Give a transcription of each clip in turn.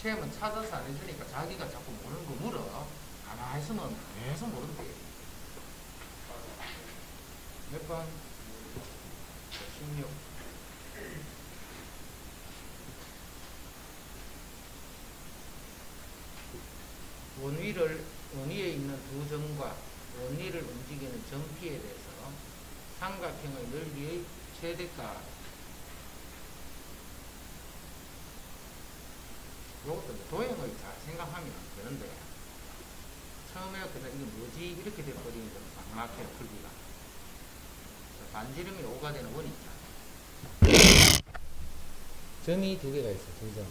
시험은 찾아서 안 해주니까 자기가 자꾸 모르는 거 물어. 가만히 있으면 계속 모른대. 몇 번? 16. 원위에 있는 두 점과 원위를 움직이는 점피에 대해서 삼각형의 넓이의 최대가. 이것도 도형을 잘 생각하면 되는데, 처음에 그냥 이게 뭐지? 이렇게 돼버리니까 막막해요, 풀기가. 반지름이 5가 되는 원이 있잖아. 점이 두 개가 있어, 두 점.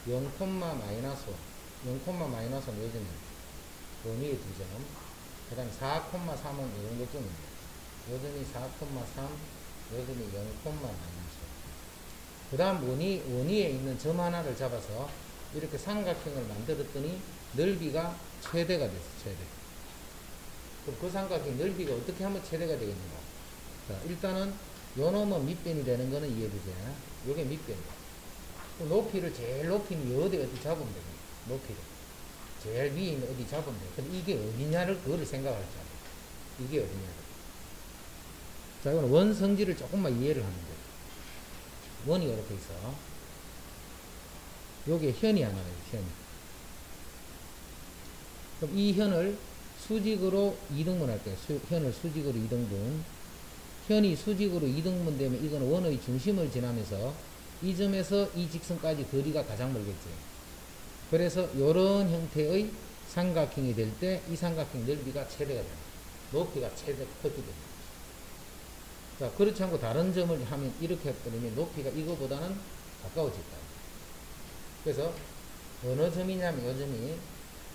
0, 마이너스 0,-1은 요즘은 원위의 두 점. 그 다음에 4,3은 이 정도 점인데, 요즘이 4,3, 요즘이 0, 그 다음 원위에 있는 점 하나를 잡아서 이렇게 삼각형을 만들었더니 넓이가 최대가 됐어, 최대. 그럼 그 삼각형 넓이가 어떻게 하면 최대가 되겠는가? 자, 일단은 요 놈은 밑변이 되는 거는 이해되지? 요게 밑변이야. 높이를 제일 높이는 어디 잡으면 되겠네. 높이를. 제일 위에 있는 어디 잡으면 돼. 근데 이게 어디냐를 그거를 생각할 줄 알아. 이게 어디냐를. 자, 이거는 원 성질을 조금만 이해를 하면 돼. 원이 이렇게 있어. 요게 현이 하나 있어, 현이. 그럼 이 현을 수직으로 2등분 할게요. 현을 수직으로 2등분. 현이 수직으로 2등분 되면 이거는 원의 중심을 지나면서 이 점에서 이 직선까지 거리가 가장 멀겠지. 그래서 이런 형태의 삼각형이 될 때 이 삼각형 넓이가 최대가 됩니다. 높이가 최대 커지게 됩니다. 자, 그렇지 않고 다른 점을 하면 이렇게 해버리면 높이가 이거보다는 가까워질 거예요. 그래서 어느 점이냐면 요 점이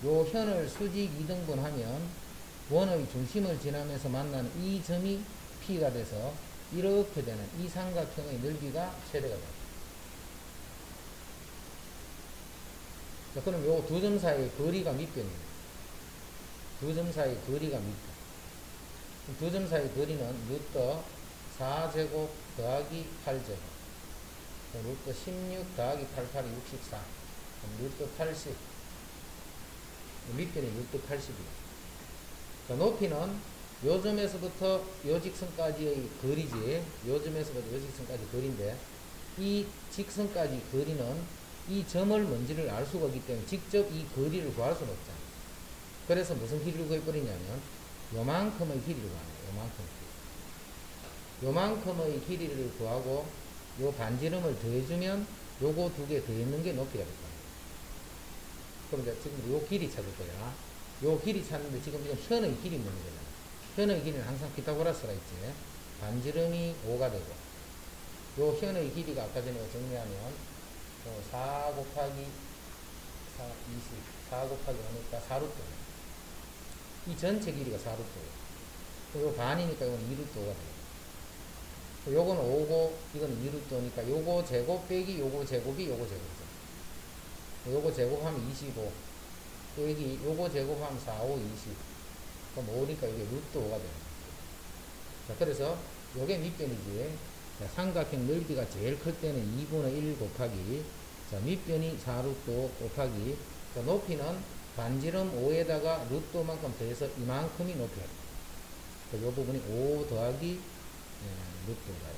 요 현을 수직 2등분 하면 원의 중심을 지나면서 만나는 이 점이 P가 돼서 이렇게 되는 이 삼각형의 넓이가 최대가 됩니다. 자, 그럼 요 두 점 사이의 거리가 밑변입니다. 두 점 사이의 거리가 밑변. 두 점 사이의 거리는 루트 4제곱 더하기 8제곱. 루트 16 더하기 88이 64. 루트 80. 밑변이 루트 80이에요. 자, 높이는 요 점에서부터 요 직선까지의 거리지. 요 점에서부터 요 직선까지 거리인데, 이 직선까지 거리는 이 점을 뭔지를 알 수가 없기 때문에 직접 이 거리를 구할 수는 없잖아요. 그래서 무슨 길이를 구해버리냐면 요만큼의 길이를 구하네요. 요만큼의 길이를 구하고 요 반지름을 더해주면 요거 두 개 더했는 게 높이가 될 거예요. 그럼 이제 지금 요 길이 찾을 거야. 요 길이 찾는데 지금 이건 현의 길이 있는 거잖아. 현의 길이는 항상 피타고라스가 있지. 반지름이 5가 되고, 요 현의 길이가 아까 전에 정리하면 4 곱하기 4, 20, 4 곱하기 5니까 4루트네. 이 전체 길이가 4루트예요. 요 반이니까 이건 2루트 5가 돼요. 요거는 5고, 이거는 2루트니까 요거 제곱 빼기 요거 제곱이 요거 제곱이죠. 요거 제곱하면 25. 여기 요거 제곱하면 4, 5, 20. 그럼 5니까 이게 루트 5가 돼요. 자, 그래서 요게 밑변이지. 자, 삼각형 넓이가 제일 클 때는 2분의 1 곱하기, 자, 밑변이 4루트 5 곱하기, 자, 높이는 반지름 5에다가 루트 5만큼 더해서 이만큼이 높이가 돼요. 이 부분이 5 더하기 루트 5가요.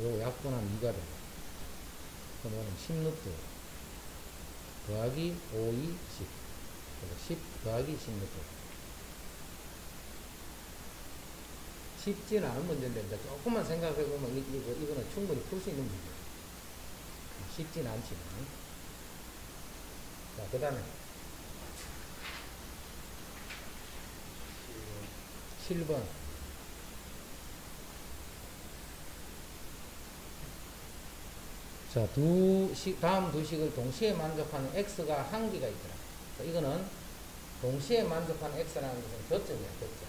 요거 약분하면 2가 돼요. 그럼 이거는 10루트 더하기 5, 2, 10. 그래서 10 더하기 10루트. 쉽진 않은 문제인데 조금만 생각해보면 이거는 충분히 풀 수 있는 문제예요. 쉽진 않지만. 자, 그 다음에 7번. 자, 다음 두 식을 동시에 만족하는 x가 한 개가 있더라. 자, 이거는 동시에 만족하는 x라는 것은 교점이야, 교점.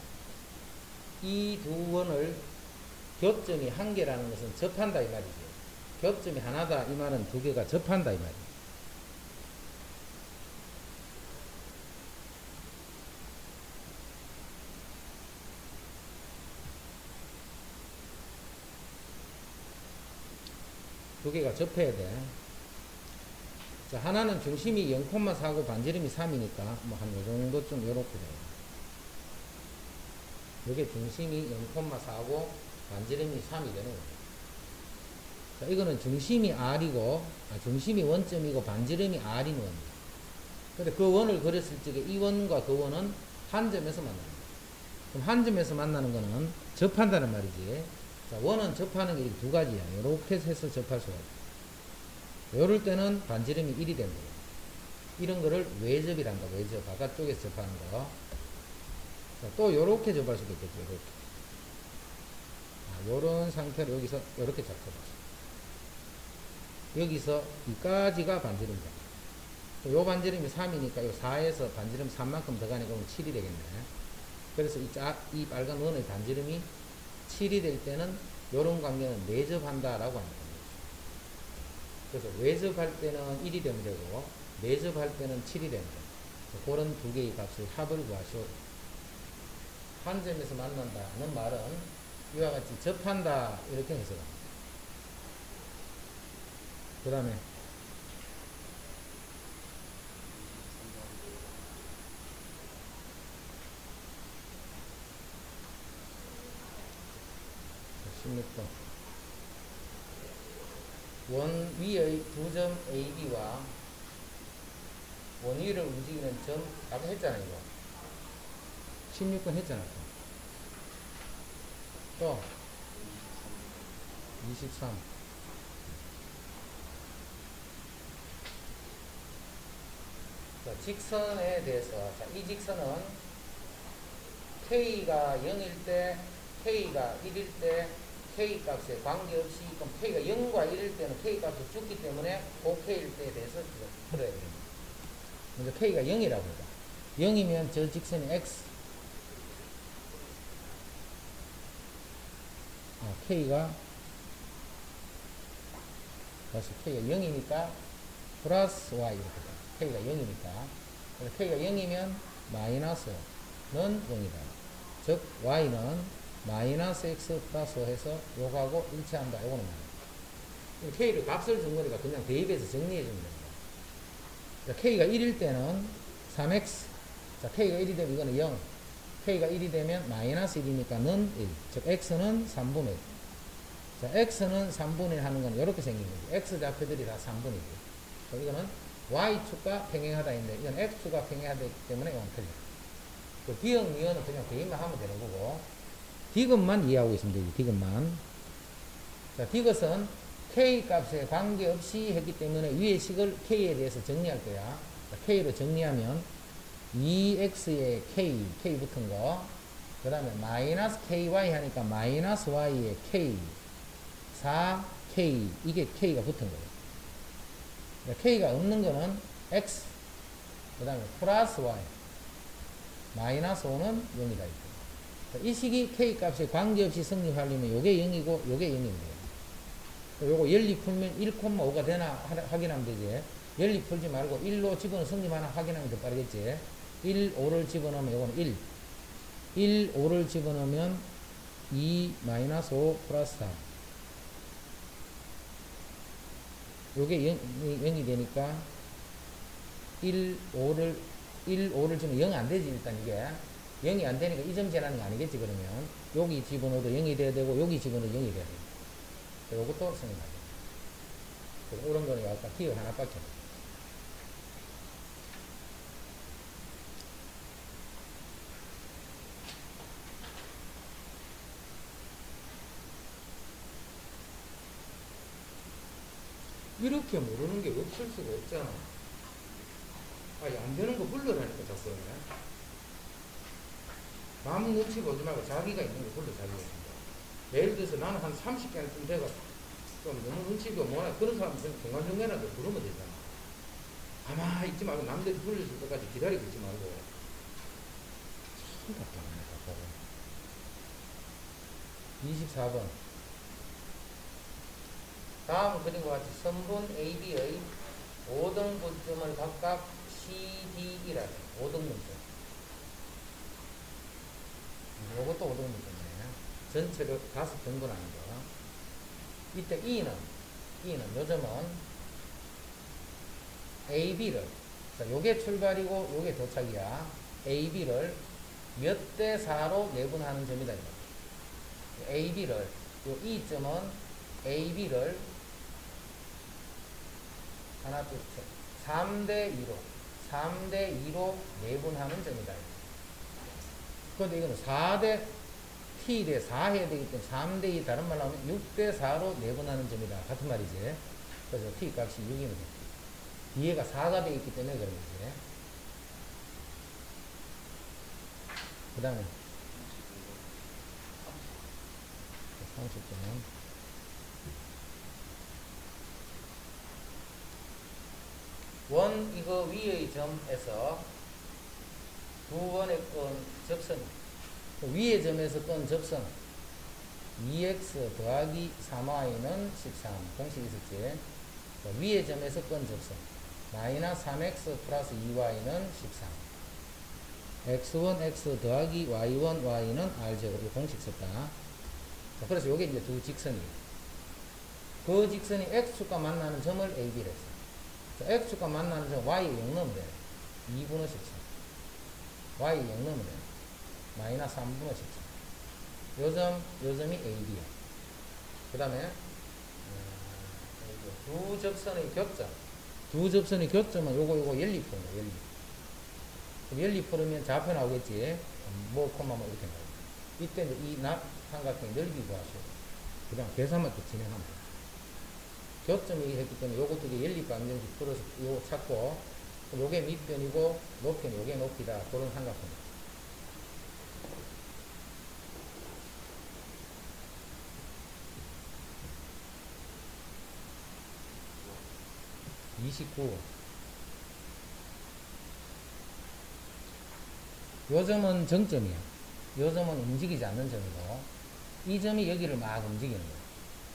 이 두 원을 교점이 한 개라는 것은 접한다 이 말이지. 교점이 하나다 이 말은 두 개가 접한다 이 말이야. 두 개가 접해야 돼. 자, 하나는 중심이 0,4고 반지름이 3이니까 뭐 한 요 정도쯤 요렇게 돼요. 이게 중심이 0,4고 반지름이 3이 되는 거예요. 자, 이거는 중심이 R이고, 중심이 원점이고 반지름이 R인 원이에요. 근데 그 원을 그렸을 적에 이 원과 그 원은 한 점에서 만나는 거예요. 그럼 한 점에서 만나는 거는 접한다는 말이지. 자, 원은 접하는 게 두 가지야. 이렇게 해서 접할 수가 있어. 요럴 때는 반지름이 1이 되는 거예요. 이런 거를 외접이란다. 외접. 바깥쪽에서 접하는 거. 자, 또 요렇게 접할 수도 있겠죠. 요렇게. 요런 상태로 여기서 요렇게 잡혀봤어. 여기서 이까지가 반지름이다. 요 반지름이 3이니까 요 4에서 반지름 3만큼 더 가니까 그럼 7이 되겠네. 그래서 이 빨간 원의 반지름이 7이 될 때는 요런 관계는 내접한다라고 하는 겁니다. 그래서 외접할 때는 1이 되면 되고 내접할 때는 7이 되면 돼요. 그런 두 개의 값을 합을 구하시오. 한 점에서 만난다는 말은 이와 같이 접한다 이렇게 해석합니다. 그 다음에 16번. 원 위의 두 점 AB와 원 위를 움직이는 점, 아까 했잖아, 이거. 16번 했잖아. 또, 23. 자, 직선에 대해서, 자, 이 직선은 K가 0일 때, K가 1일 때, K 값에 관계없이, 그럼 K가 0과 1일 때는 K 값이 죽기 때문에 그 K일 때에 대해서 풀어야 됩니다. 먼저 K가 0이라고 합니다. 0이면 저 직선이 X. K가, 다시 K가 0이니까 플러스 Y 이렇게 돼. K가 0이니까. K가 0이면 마이너스는 0이다. 즉, Y는 마이너스 X 플러스 5 해서 요거하고 일치한다. 요거는 말이에요. K를 값을 준 거니까 그냥 대입해서 정리해 주면 됩니다. 자, K가 1일 때는 3X. 자, K가 1이 되면 이거는 0. K가 1이 되면 마이너스 1이니까는 1. 즉, X는 3분의 1. 자, X는 3분의 1 하는 건 이렇게 생긴 거죠. X 좌표들이 다 3분의 1. 그럼 이거는 Y축과 평행하다 있는데, 이건 X축과 평행하다 있기 때문에 이건 틀려. 그 기억, 미연은 그냥 대입만 하면 되는 거고, 디귿만 이해하고 있으면 되지, 디귿만. 자, 디귿은 K 값에 관계없이 했기 때문에 위의 식을 K에 대해서 정리할 거야. 자, K로 정리하면 2X에 K 붙은 거, 그 다음에 마이너스 KY 하니까 마이너스 Y에 K, 4K, 이게 K가 붙은 거예요. 자, K가 없는 거는 X, 그 다음에 플러스 Y, 마이너스 5는 0이다. 이 식이 K 값에 관계없이 성립하려면 요게 0이고 요게 0입니다. 요거 열리 풀면 1,5가 되나 확인하면 되지. 열리 풀지 말고 1로 집어넣어 성립하나 확인하면 더 빠르겠지. 1, 5를 집어넣으면 요거는 1. 1, 5를 집어넣으면 2, 마이너스 5 플러스 4. 요게 0이 되니까 1, 5를 집으면 0 안 되지, 일단 이게. 0이 안 되니까 이 점 재라는 거 아니겠지, 그러면. 여기 집어넣어도 0이 돼야 되고, 여기 집어넣어도 0이 돼야 되고. 요것도 생각하죠. 옳은 거는 아까 기억 하나밖에 없어요. 이렇게 모르는 게 없을 수가 없잖아. 아니, 안 되는 거 불러라니까, 자꾸. 마음 눈치 보지 말고 자기가 있는 거 불러, 자기가 있는 거. 예를 들어서 나는 한 30개는 좀 돼가 좀 너무 눈치 보고 뭐나 그런 사람 중간중간이라도 부르면 되잖아. 아마 있지 말고 남들이 불러줄 때까지 기다리고 있지 말고. 참 답답하네, 24번. 다음 그림과 같이 선분 AB의 5등분점을 각각 CD이라 해. 5등분점. 요것도 5등분점이네. 전체로 5등분 하는 거. 이때 E는 요점은 AB를, 자, 요게 출발이고 요게 도착이야. AB를 몇 대 4로 내분하는 점이다. AB를, 요 이점은 AB를 하나, 둘, 셋, 3대2로 내분하는 점이다. 그런데 이거는 4대 t 대 4 해야 되기 때문에 3대2 다른 말로 하면 6대4로 내분하는 점이다. 같은 말이지. 그래서 t 값이 6이면 돼. 뒤에가 4가 되어 있기 때문에 그런 거지. 그 다음에 30분 원 이거 위의 점에서 두 번의 건 접선, 위의 점에서 건 접선 2x 더하기 3y는 13 공식 있었지. 위의 점에서 건 접선 마이너스 3x 플러스 2y는 13 x1 x 더하기 y1 y는 r제곱 공식 썼다. 자, 그래서 요게 이제 두 직선이에요. 그 직선이 x축과 만나는 점을 AB를 했어. 자, x축과 만나는 점 y에 0 넣으면 돼. 2분의 13 y에 0 넣으면 돼. 마이너스 3분의 13 요점이 AB야. 그 다음에 두 접선의 교점, 두 접선의 교점은 요거 연립표입니다. 연립. 연립 풀으면 좌표 나오겠지. 뭐 콤마 뭐 이렇게 나오고. 이때 이 삼각형 넓이 구하시고 그 다음 계산만 또 진행하면 돼요. 교점이 했기 때문에 요거 두 개 연립 방정식 풀어서 요거 찾고 요게 밑변이고 높이는 요게 높이다. 그런 삼각형. 요 점은 정점이야. 요 점은 움직이지 않는 점이고 이 점이 여기를 막 움직이는 거야.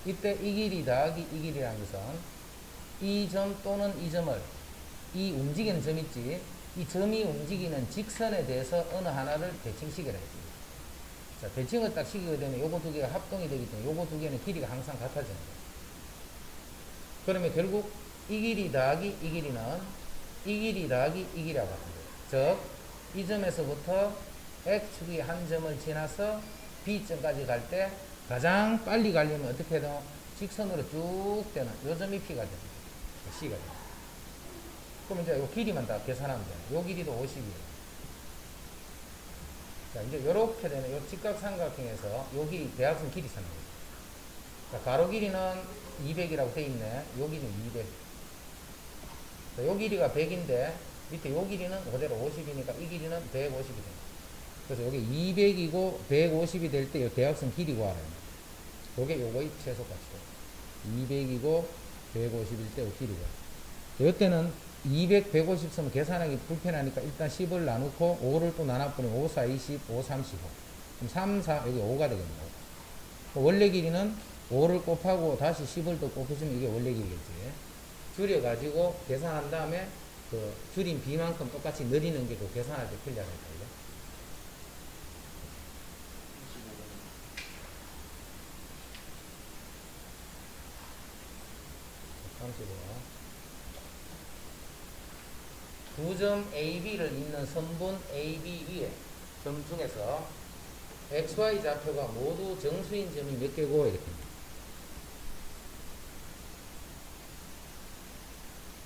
이때 이 길이 더하기 이 길이라는 것은 이 점 또는 이 점을 이 움직이는 점 있지. 이 점이 움직이는 직선에 대해서 어느 하나를 대칭시켜라 했지. 자, 대칭을 딱 시키게 되면 요거 두 개가 합동이 되기 때문에 요거 두 개는 길이가 항상 같아지는 거야. 그러면 결국 이 길이 더하기 이 길이는 이 길이 더하기 이 길이와 같은 거예요. 즉 이 점에서부터 X축의 한 점을 지나서 B점까지 갈 때 가장 빨리 가려면 어떻게 해도 직선으로 쭉 되는 요 점이 P가 됩니다. C가 됩니다. 그럼 이제 요 길이만 다 계산하면 돼요. 요 길이도 50이에요. 자, 이제 요렇게 되면 요 직각삼각형에서 요 길이 대각선 길이 찾는 거예요. 자, 가로 길이는 200이라고 돼 있네. 요 길이는 200. 자, 요 길이가 100인데 밑에 요 길이는 그대로 50이니까 이 길이는 150이 됩니다. 그래서 여기 200이고 150이 될 때 요 대각선 길이 구하라. 요게 요거의 최소값이고 200이고 150일 때 요 길이 구하라. 요때는 200, 150 쓰면 계산하기 불편하니까 일단 10을 나누고 5를 또 나눠보면 5, 4, 20, 5, 3, 15. 그럼 3, 4, 여기 5가 되겠네요. 원래 길이는 5를 곱하고 다시 10을 또 곱해주면 이게 원래 길이겠지. 줄여가지고 계산한 다음에 그 줄인 B만큼 똑같이 늘리는 게 그 계산할 때 편리하다. 35. 2점 AB를 잇는 선분 AB 위에 점 중에서 XY 좌표가 모두 정수인 점이 몇 개고 이렇게.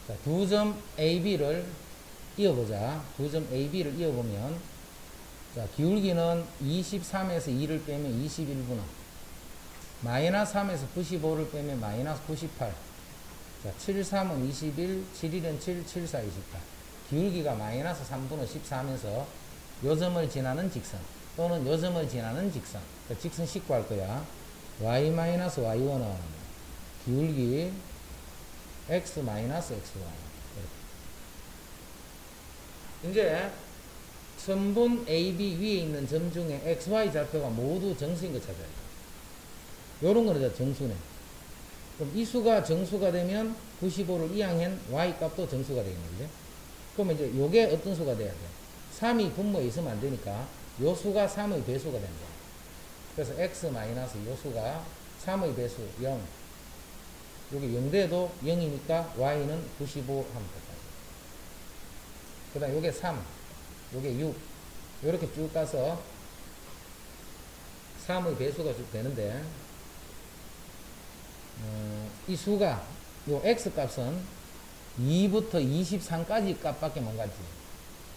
자, 2점 AB를 이어보자. 2점 AB를 이어보면 자, 기울기는 23에서 2를 빼면 21분의 마이너스 3에서 95를 빼면 마이너스 98. 자, 7, 3은 21, 7, 1은 7, 7, 4, 28. 기울기가 마이너스 3분의 14면서 요점을 지나는 직선 또는 요점을 지나는 직선. 그 직선 식 구할 거야. y 마이너스 y1은 기울기 x 마이너스 xy. 이제 선분 AB 위에 있는 점 중에 XY 좌표가 모두 정수인 거 찾아야 돼. 요런 거는 정수네. 그럼 이 수가 정수가 되면 95를 이항한 Y 값도 정수가 되겠는데. 그러면 이제 요게 어떤 수가 돼야 돼? 3이 분모에 있으면 안 되니까 요 수가 3의 배수가 된다. 그래서 X 마이너스 요 수가 3의 배수 0. 여기 0돼도 0이니까 Y는 95 하면 될까요? 그 다음 요게 3, 요게 6. 요렇게 쭉 가서 3의 배수가 쭉 되는데, 이 수가, 요 x 값은 2부터 23까지 값밖에 못 가지.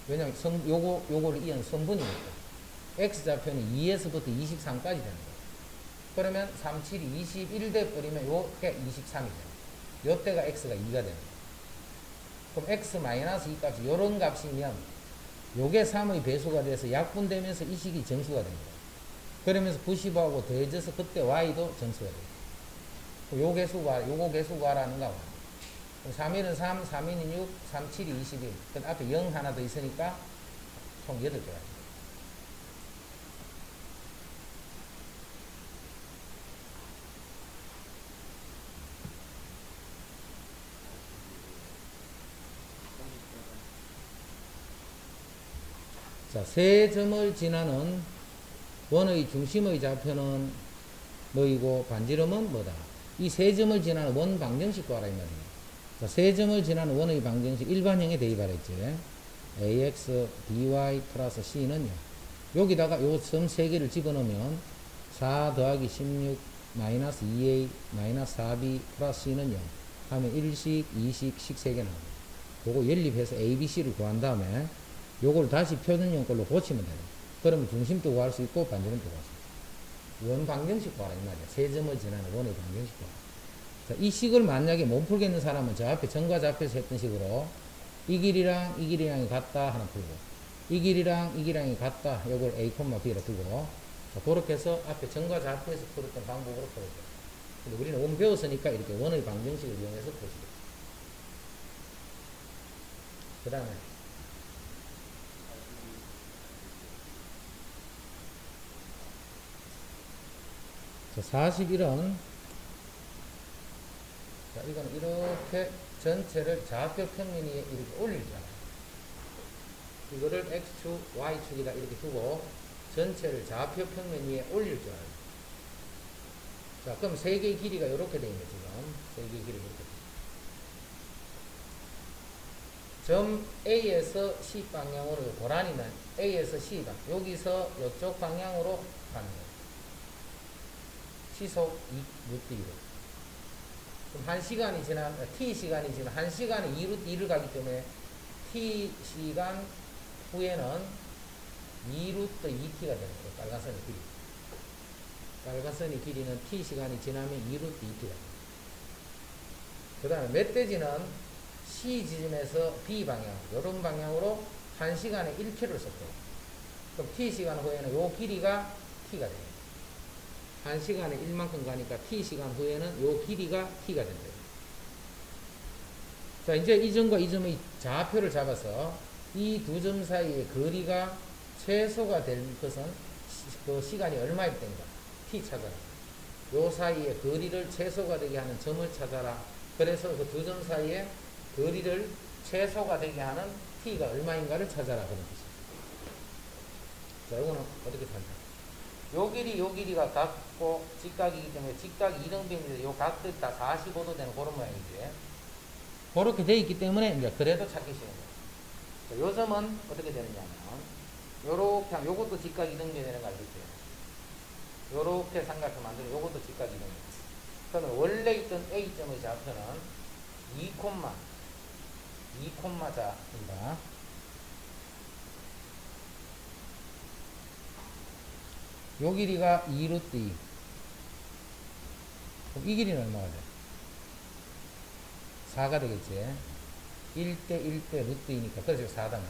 왜냐면 요거를 이은 선분이니까. x 좌표는 2에서부터 23까지 되는 거예요. 그러면 3, 7이 21 돼버리면 요게 23이 돼요. 요때가 x가 2가 되는 거예요. 그럼 x-2 값이 요런 값이면 요게 3의 배수가 돼서 약분되면서 이 식이 정수가 됩니다. 그러면서 90하고 더해져서 그때 y도 정수가 돼요. 요 개수가, 요거 개수가라는 거. 3일은 3, 3일은 6, 3, 7이 21. 그 앞에 0 하나 더 있으니까 총 8개가. 자, 세 점을 지나는 원의 중심의 좌표는 뭐이고 반지름은 뭐다. 이 세 점을 지나는 원 방정식 구하라 이 말이에요. 자, 세 점을 지나는 원의 방정식 일반형에 대입하랬지. ax by 플러스 c는요. 여기다가 요 점 세 개를 집어넣으면 4 더하기 16 마이너스 2a 마이너스 4b 플러스 c는요. 하면 1식, 2식, 식 3개 나옵니다. 그거 연립해서 a, b, c를 구한 다음에 요걸 다시 표준형 걸로 고치면 돼요. 그러면 중심도 구할 수 있고 반지름도 구할 수 있고. 원 방정식 구하라 이 말이야. 세 점을 지나는 원의 방정식 구하라. 자, 이 식을 만약에 못 풀겠는 사람은 저 앞에 정과 좌표에서 했던 식으로 이 길이랑 이 길이랑이 같다 하나 풀고, 이 길이랑 이 길이랑이 같다 요걸 a, b로 두고, 자, 그렇게 해서 앞에 정과 좌표에서 풀었던 방법으로 풀어요. 근데 우리는 원 배웠으니까 이렇게 원의 방정식을 이용해서 풀시겠죠. 그 다음에 자, 41은, 자, 이거는 이렇게 전체를 좌표 평면 위에 이렇게 올리잖아요. 이거를 x축, y축이다 이렇게 두고 전체를 좌표 평면 위에 올릴 줄 알아요. 자, 그럼 세 개의 길이가 이렇게 되어 있네, 지금. 세 개의 길이가 이렇게. 점 A에서 C 방향으로 고라니는 A에서 C 방, 여기서 이쪽 방향으로 가는 거예요. 시속 2루트 2로. 그럼 1시간이 지난, T시간이 지난 1시간에 2루트 2를 가기 때문에 T시간 후에는 2루트 2T가 되는 거예요. 빨간선의 길이. 빨간선의 길이는 T시간이 지나면 2루트 2T가 됩니다. 그 다음에 멧돼지는 C 지점에서 B 방향, 이런 방향으로 1시간에 1km를 썼대요. 그럼 T시간 후에는 요 길이가 T가 돼요. 1시간에 1만큼 가니까 T시간 후에는 요 길이가 T가 된대요. 자, 이제 이 점과 이 점의 좌표를 잡아서 이 두 점 사이의 거리가 최소가 될 것은 그 시간이 얼마일 때인가? T 찾아라. 요 사이의 거리를 최소가 되게 하는 점을 찾아라. 그래서 그 두 점 사이의 거리를 최소가 되게 하는 T가 얼마인가를 찾아라. 그런 뜻이에요. 자, 이거는 어떻게 찾냐? 요 길이가 같고 직각이기 때문에 직각이 이등변인데 요 각도 다 45도 되는 그런 모양이지. 그렇게 돼 있기 때문에 이제 그래도 찾기 쉬운 거예요. 자, 요 점은 어떻게 되느냐면 요렇게 하면 요것도 직각 이등변이 되는 거 알겠죠? 요렇게 삼각형 만들면 요것도 직각 이등변. 그러면 원래 있던 A점의 좌표는 2,자입니다. 요 길이가 2루트 2. 그럼 이 길이는 얼마가 돼? 4가 되겠지. 1대 1대 루트 2니까 그래서 4단 말이야.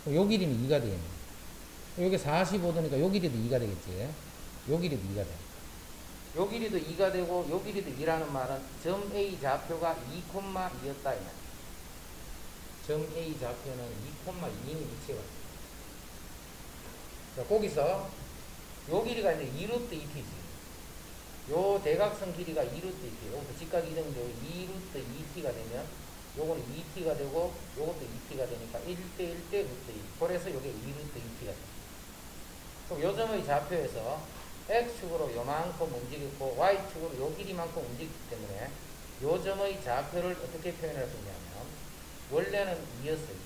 그럼 요 길이는 2가 되겠네. 요게 45도니까 요 길이도 2가 되겠지. 요 길이도 2가 돼. 요 길이도 2가 되고 요 길이도 2라는 말은 점 A 좌표가 2,2였다 이 말이야. 점 A 좌표는 2,2인 위치에 왔어. 자, 거기서 요 길이가 이제 2루트 2t지. 요 대각선 길이가 2루트 2t. 요것도 직각 이등인데 2루트 2t가 되면 요거는 2t가 되고 요것도 2t가 되니까 1대 1대 루트 2. 그래서 요게 2루트 2t가 돼. 그럼 요 점의 좌표에서 x축으로 요만큼 움직였고 y축으로 요 길이만큼 움직였기 때문에 요 점의 좌표를 어떻게 표현할 수 있냐면 원래는 2였어요.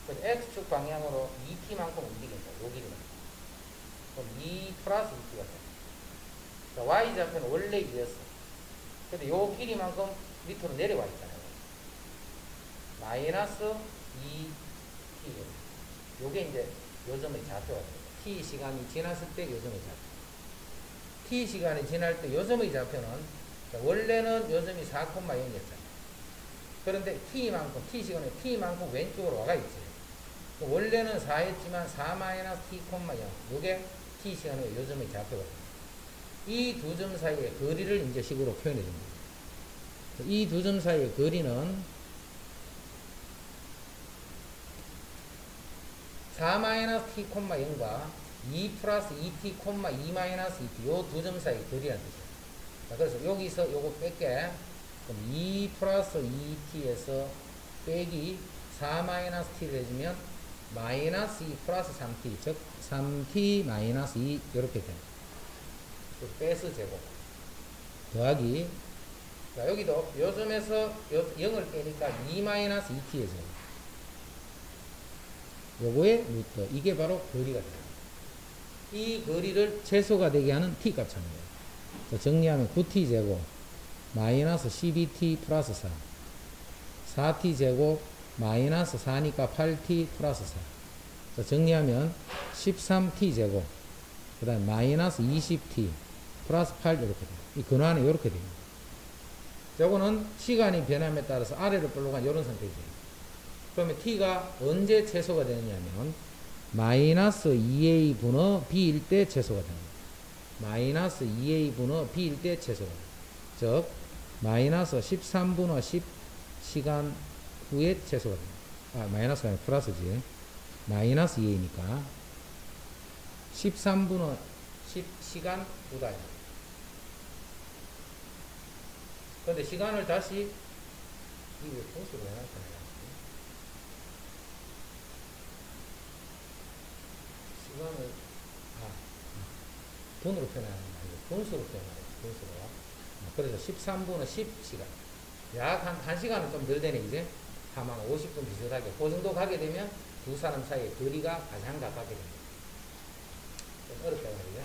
그래서 X축 방향으로 2t만큼 움직인다. 요 길이가. 그럼 2 플러스 2t가 돼. 그러니까 Y좌표는 원래 2였어. 근데 요 길이만큼 밑으로 내려와 있잖아요. 마이너스 2t. 요게 이제 요점의 좌표가 돼요. t 시간이 지났을 때 요점의 좌표. t 시간이 지날 때 요점의 좌표는 원래는 요점이 4,0이었잖아요. 그런데 t 시간에 t만큼 왼쪽으로 와가 있지. 원래는 4였지만 4-t,0 요게 t 시간의 요점의 좌표가 됩니다. 이 두 점 사이의 거리를 이제 식으로 표현해 줍니다. 이 두 점 사이의 거리는 4-t,0과 2 플러스 2t, 2-2t 요 두 점 사이 거리라는 뜻이에요. 자, 그래서 여기서 요거 뺄게. 그럼 2 플러스 2t에서 빼기 4-t를 해주면 마이너스 2 플러스 3t, 즉 3t 마이너스 2 이렇게 됩니다. 빼서 제곱 더하기, 자 여기도 요점에서 0을 빼니까 2-2t의 제곱, 요거의 루트, 이게 바로 거리가 돼요. 이 거리를 최소가 되게 하는 t 값 찾는 거예요. 정리하면 9t 제곱 마이너스 12t 플러스 4, 4t 제곱 마이너스 4니까 8t 플러스 4. 정리하면 13t 제곱 그 다음 마이너스 20t 플러스 8 이렇게 돼요. 이 근화는 이렇게 됩니다. 요거는 시간이 변함에 따라서 아래로 볼록한 이런 상태죠. 그러면 t가 언제 최소가 되느냐면 마이너스 2a 분의 b일 때 최소가 됩니다. 마이너스 2a 분의 b일 때 최소가 됩니다. 즉 마이너스 13분의 10 시간 후에 최소가 됩니다. 아, 마이너스가 아니라 플러스지. 마이너스 2a니까 13분의 10 시간 후다. 근데 시간을 다시 이거 분수로 해놨잖아요. 시간을 분으로 표현하는 게 아니고 분수로 표현하는 거예요. 분수로. 그래서 13분의 10시간. 약 한 1시간은 좀 덜 되네, 이제. 다만 50분 비슷하게. 그 정도 가게 되면 두 사람 사이의 거리가 가장 가깝게 됩니다. 좀 어렵다, 말이죠.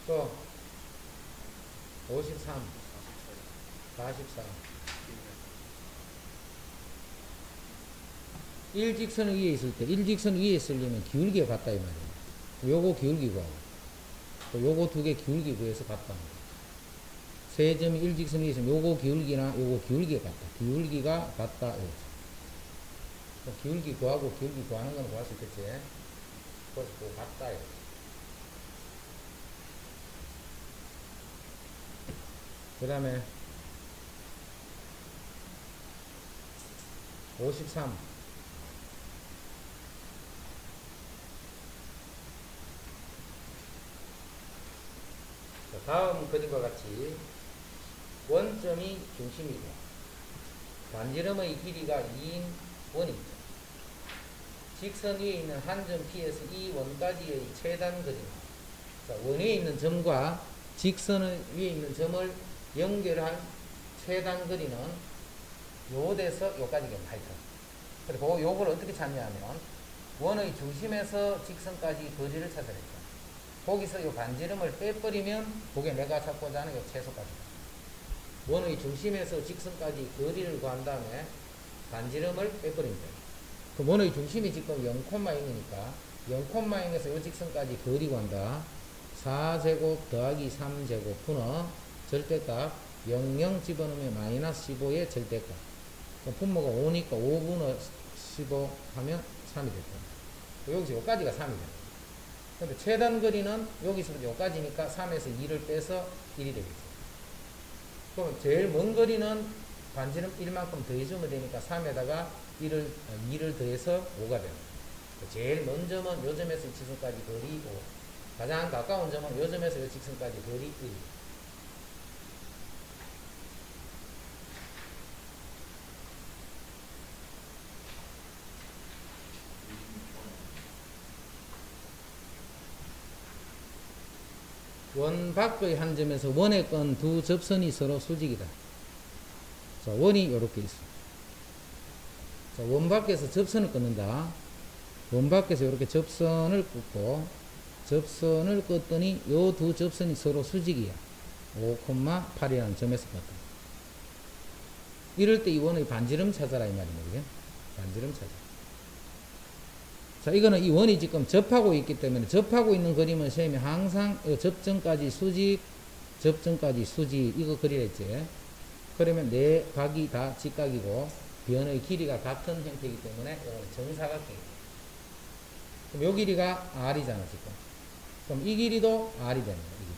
또 53, 44. 일직선 위에 있을 때, 일직선 위에 쓰려면 기울기가 같다 이 말이에요. 요거 기울기 구하고 또 요거 두 개 기울기 구해서 같다. 세 점이 일직선 위에 있으면 요거 기울기나 요거 기울기가 같다. 기울기가 같다. 기울기 구하고 기울기 구하는 건 구할 수 있겠지. 그래서 그거 같다. 그 다음에 53. 다음 그림과 같이 원점이 중심이고 반지름의 길이가 2인 원이죠. 직선 위에 있는 한 점 P에서 이 원까지의 최단 거리. 원 위에 있는 점과 직선 위에 있는 점을 연결한 최단 거리는 요대서 요까지가 하이트. 그리고 요걸 어떻게 찾냐면 원의 중심에서 직선까지 거리를 찾아냈죠. 거기서 요 반지름을 빼버리면 그게 내가 찾고자 하는 요 최소까지. 원의 중심에서 직선까지 거리를 구한 다음에 반지름을 빼버립니다. 그 원의 중심이 지금 0,0이니까 0,0에서 요 직선까지 거리 구한다. 4제곱 더하기 3제곱 분의 절대값 00 집어넣으면 마이너스 15의 절대값. 분모가 5니까 5분의 15 하면 3이 됐다. 여기서 여기까지가 3이 된다. 근데 최단 거리는 여기서부터 여기까지니까 3에서 2를 빼서 1이 되겠죠. 그럼 제일 먼 거리는 반지름 1만큼 더해주면 되니까 3에다가 2를 더해서 5가 됩니다. 제일 먼 점은 요 점에서 이 직선까지 거리 5. 가장 가까운 점은 요 점에서 요 직선까지 거리 1. 원 밖의 한 점에서 원에 건 두 접선이 서로 수직이다. 자, 원이 이렇게 있어. 자, 원 밖에서 접선을 끊는다. 원 밖에서 이렇게 접선을 끊고, 접선을 껐더니 요 두 접선이 서로 수직이야. 5,8이라는 점에서 껐다. 이럴 때 이 원의 반지름 찾아라 이 말입니다. 그죠? 반지름 찾아. 자, 이거는 이 원이 지금 접하고 있기 때문에 접하고 있는 그림은 선생님이 항상 접점까지 수직, 접점까지 수직 이거 그리랬지. 그러면 네 각이 다 직각이고 변의 길이가 같은 형태이기 때문에 이거는 정사각형이에요. 그럼 요 길이가 R이잖아 지금. 그럼 이 길이도 R이 되는 거야. 이 길이.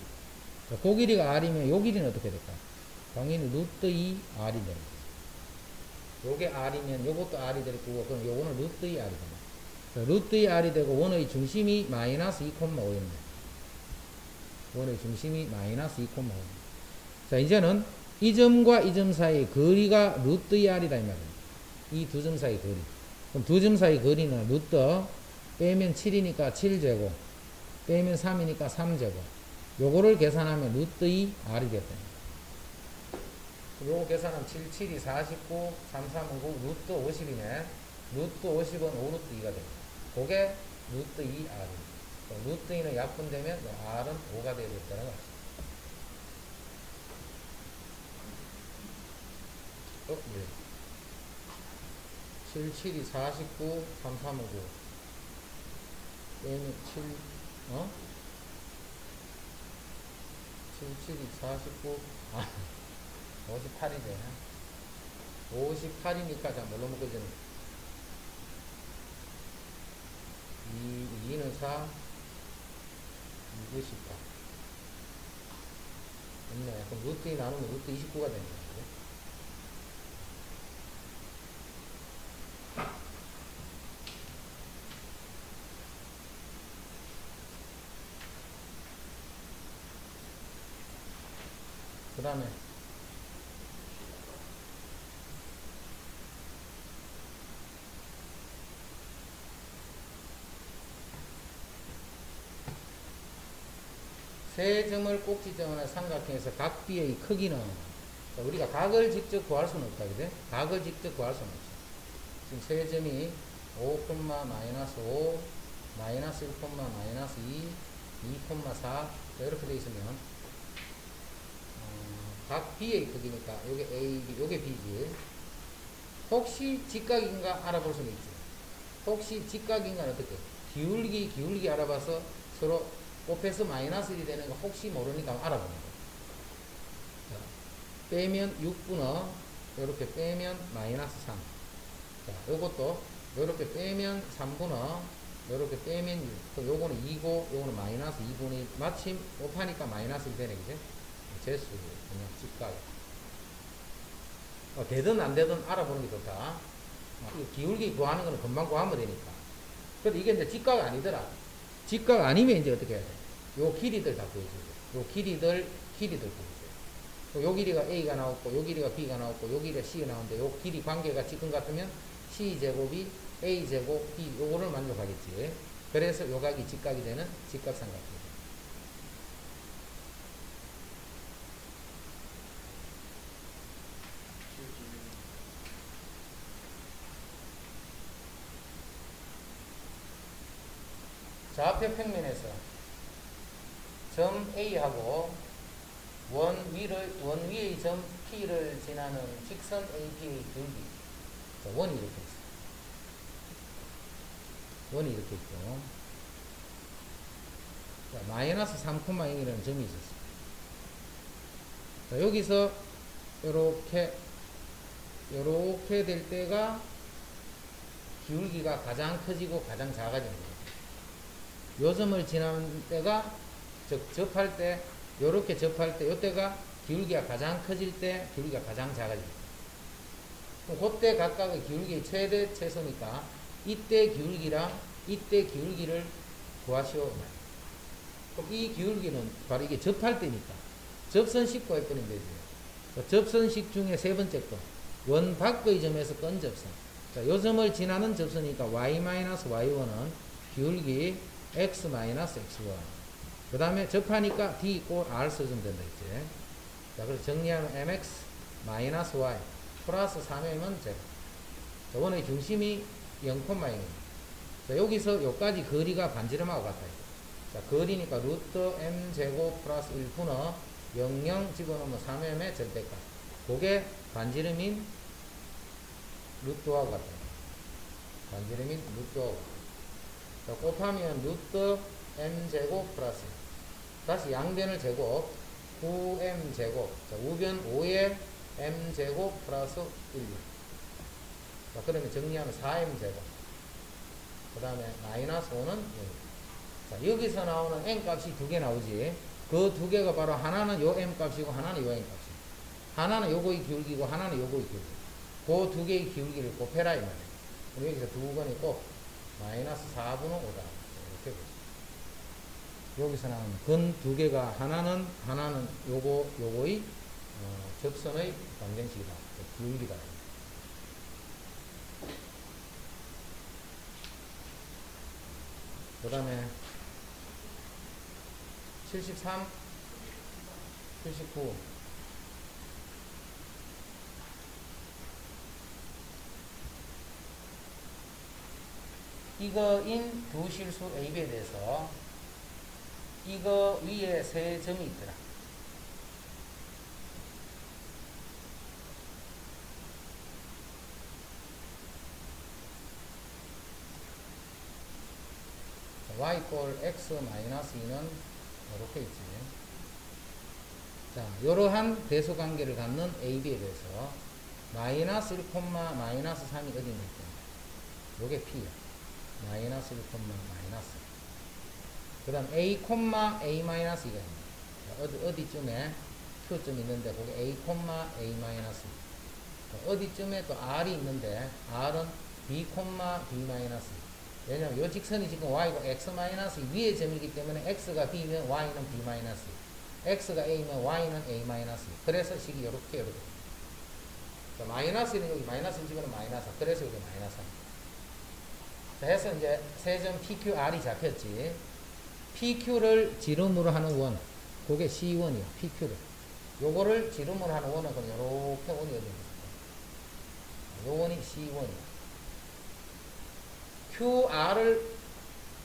자, 그 길이가 R이면 요 길이는 어떻게 될까? 당연히 루트 2 R이 되는 거야. 요게 R이면 요것도 R이 될 거고, 그럼 요거는 루트 2 R이 되는 거야. 루트 2 R이 되고 원의 중심이 마이너스 2,5였네. 원의 중심이 마이너스 2,5. 자, 이제는 이 점과 이 점 사이의 거리가 루트 2 R이다 이 말이야. 이 두 점 사이 거리. 그럼 두 점 사이 거리는 루트 빼면 7이니까 7제곱, 빼면 3이니까 3제곱. 요거를 계산하면 루트 2 R이 됐다. 요거 계산하면 7, 7이 49, 3, 3은 9, 루트 50이네. 루트 50은 5루트 2가 됩니다. 그게 루트 2 R입니다. 루트 2는 약분되면 R은 5가 되어졌다는 것입니다. 네. 7, 7이 49, 3, 3은 9. 빼면 7, 7, 7이 49, 58이네. 58이니까, 자, 뭘로 묶어지는 2는 4, 2는 18. 됐네. 그럼 루트 2 나누면 루트 29가 되는 거야. 그 다음에 세 점을 꼭지점하는 삼각형에서 각 B의 크기는, 우리가 각을 직접 구할 수는 없다. 그죠? 각을 직접 구할 수는 없어. 지금 세 점이 5, -5, 마이너스 1, 마이너스 2, 2,4 이렇게 되어 있으면 각 B의 크기니까 요게 A, 요게 B지. 혹시 직각인가 알아볼 수는 있지. 혹시 직각인가 어떻게? 기울기 알아봐서 서로 곱해서 마이너스 1이 되는 거 혹시 모르니까 알아보는 거야. 빼면 6분의 요렇게 빼면 마이너스 3. 자, 요것도 요렇게 빼면 3분의 요렇게 빼면 6. 그럼 요거는 2고 요거는 마이너스 2분의 마침 곱하니까 마이너스 1 되네. 그지? 재수 그냥 직각. 되든 안 되든 알아보는 게 좋다. 기울기 구하는 거는 금방 구하면 되니까. 근데 이게 이제 직각 아니더라. 직각 아니면 이제 어떻게 해야 돼? 요 길이들 다 구해주고, 요 길이들 구해주고. 요 길이가 A가 나왔고, 요 길이가 B가 나왔고, 요 길이가 C가 나오는데, 요 길이 관계가 지금 같으면 C제곱이 A제곱 B, 요거를 만족하겠지. 그래서 요 각이 직각이 되는 직각삼각형. 좌표 평면에서 점 A하고 원 위의 점 P를 지나는 직선 AP의 길기. 자, 원이 이렇게 있어. 원이 이렇게 있고. 자, 마이너스 3,0이라는 점이 있었어. 자, 여기서 요렇게 될 때가 기울기가 가장 커지고 가장 작아지는 거예요. 요 점을 지나는 때가, 즉, 접할 때, 요렇게 접할 때, 요때가 기울기가 가장 커질 때, 기울기가 가장 작아질 때. 그럼 그때 각각의 기울기의 최대, 최소니까, 이때 기울기랑 이때 기울기를 구하시오. 그럼 이 기울기는 바로 이게 접할 때니까. 접선식 구해버리면 되죠. 접선식 중에 세 번째 거. 원 밖의 점에서 건 접선. 자, 요 점을 지나는 접선이니까 y-y1은 기울기 x-x1. 그 다음에 접하니까 D 꼴 R 써주면 된다 했지. 자, 그래서 정리하면 mx 마이너스 y 플러스 3m은 제로. 자, 원의 중심이 0,0입니다. 자, 여기서 여기까지 거리가 반지름하고 같아요. 자, 거리니까 루트 m제곱 플러스 1분의 00 집어넣으면 3m의 절대값. 그게 반지름인 루트하고 같아요. 반지름인 루트하고 같아요. 자, 곱하면 루트 m제곱 플러스 다시 양변을 제곱 9m제곱. 자, 우변 5에 m제곱 플러스 1. 자, 그러면 정리하면 4m제곱. 그 다음에 마이너스 5는 0. 자, 여기서 나오는 n값이 두 개 나오지. 그 두 개가 바로 하나는 요 m값이고 하나는 요 n값이고. 하나는 요거의 기울기고 하나는 요거의 기울기. 그 두 개의 기울기를 곱해라 이 말이에요. 그럼 여기서 두 번이 곱 마이너스 4분의 5다. 이렇게 보시죠. 여기서 나오는 근 두 개가 하나는 요거의 접선의 방정식이다. 기울기다. 그 다음에 73, 79. 이거인 두 실수 AB에 대해서 이거 위에 세 점이 있더라. y 꼴 x 마이너스 2는 이렇게 있지. 자, 이러한 대소관계를 갖는 AB에 대해서 마이너스 1, 마이너스 3이 어디 있는 거야? 요게 P야. 마이너스 1, 마이너스. 그 다음 A, A 마이너스 2가 있네. 어디쯤에 Q쯤 있는데 거기 A, A 마이너스. 어디쯤에 또 R이 있는데 R은 B, B 마이너스. 왜냐면 요 직선이 지금 y고 x 마이너스 위의 점이기 때문에 x가 b면 y는 b 마이너스, x가 a면 y는 a 마이너스. 그래서 식이 요렇게. 자, 마이너스는 여기 마이너스 집어는 마이너스. 그래서 여기 마이너스. 자, 해서 이제 세 점 PQR이 잡혔지. PQ를 지름으로 하는 원, 그게 C1이요. PQ를. 요거를 지름으로 하는 원은 그럼 요렇게 원이 어디 있습니까? 요 원이 C1이요. QR을,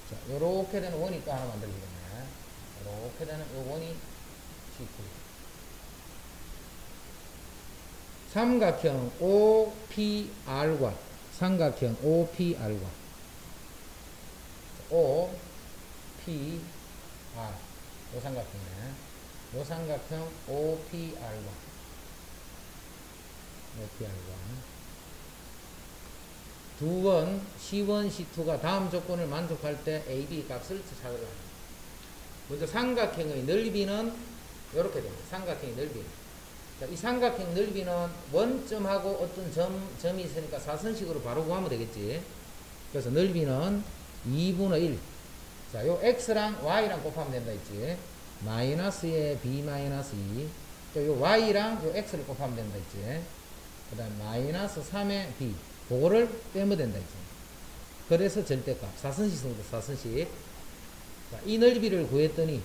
자, 요렇게 되는 원이 또 하나 만들어지겠네. 요렇게 되는 요 원이 C2. 삼각형 OPR과 삼각형 OPR과 OPR 요 삼각형이네. 요 삼각형 OPR과 두 번 C1, C2가 다음 조건을 만족할 때 AB 값을 찾으라. 먼저 삼각형의 넓이는 이렇게 됩니다. 삼각형의 넓이. 자, 이 삼각형 넓이는 원점하고 어떤 점이 있으니까 사선식으로 바로 구하면 되겠지. 그래서 넓이는 2분의 1. 자, 요 X랑 Y랑 곱하면 된다 했지. 마이너스에 B 마이너스 2. 또 요 Y랑 요 X를 곱하면 된다 했지. 그 다음 마이너스 3의 B. 그거를 빼면 된다 했지. 그래서 절대값. 사선식 성도 사선식. 자, 이 넓이를 구했더니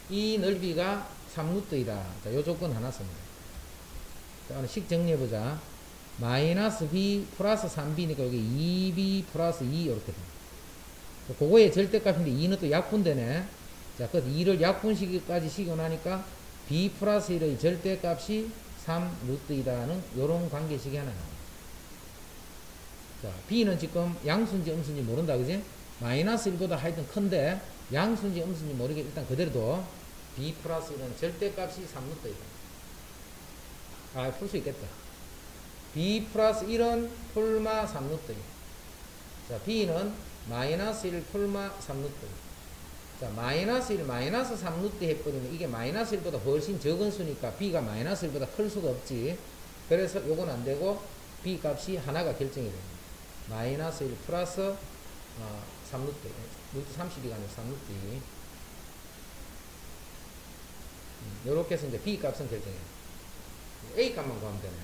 이 넓이가 3루트이다. 자, 요 조건 하나 씁니다. 자, 오늘 식 정리해보자. 마이너스 B 플러스 3B니까 여기 2B 플러스 2 이렇게 됩니다. 그거의 절대값인데 2는 또 약분되네. 자, 그 2를 약분시기까지 시켜나니까 B 플러스 1의 절대값이 3루트이다는 요런 관계식이 하나 나옵니다. 자, B는 지금 양수인지 음수인지 모른다, 그지? 마이너스 1보다 하여튼 큰데, 양수인지 음수인지 모르게 일단 그대로도 B 플러스 1은 절대값이 3루트이다. 아, 풀 수 있겠다. B 플러스 1은 풀마 3루트이다. 자, B는 마이너스 1 풀마 3루트. 자, 마이너스 1, 마이너스 3루트 해버리면 이게 마이너스 1보다 훨씬 적은 수니까 B가 마이너스 1보다 클 수가 없지. 그래서 요건 안 되고 B 값이 하나가 결정이 됩니다. 마이너스 1 플러스 3루트. 루트 32가 아니라 3루트. 요렇게 해서 이제 B 값은 결정해요. A 값만 구하면 되네.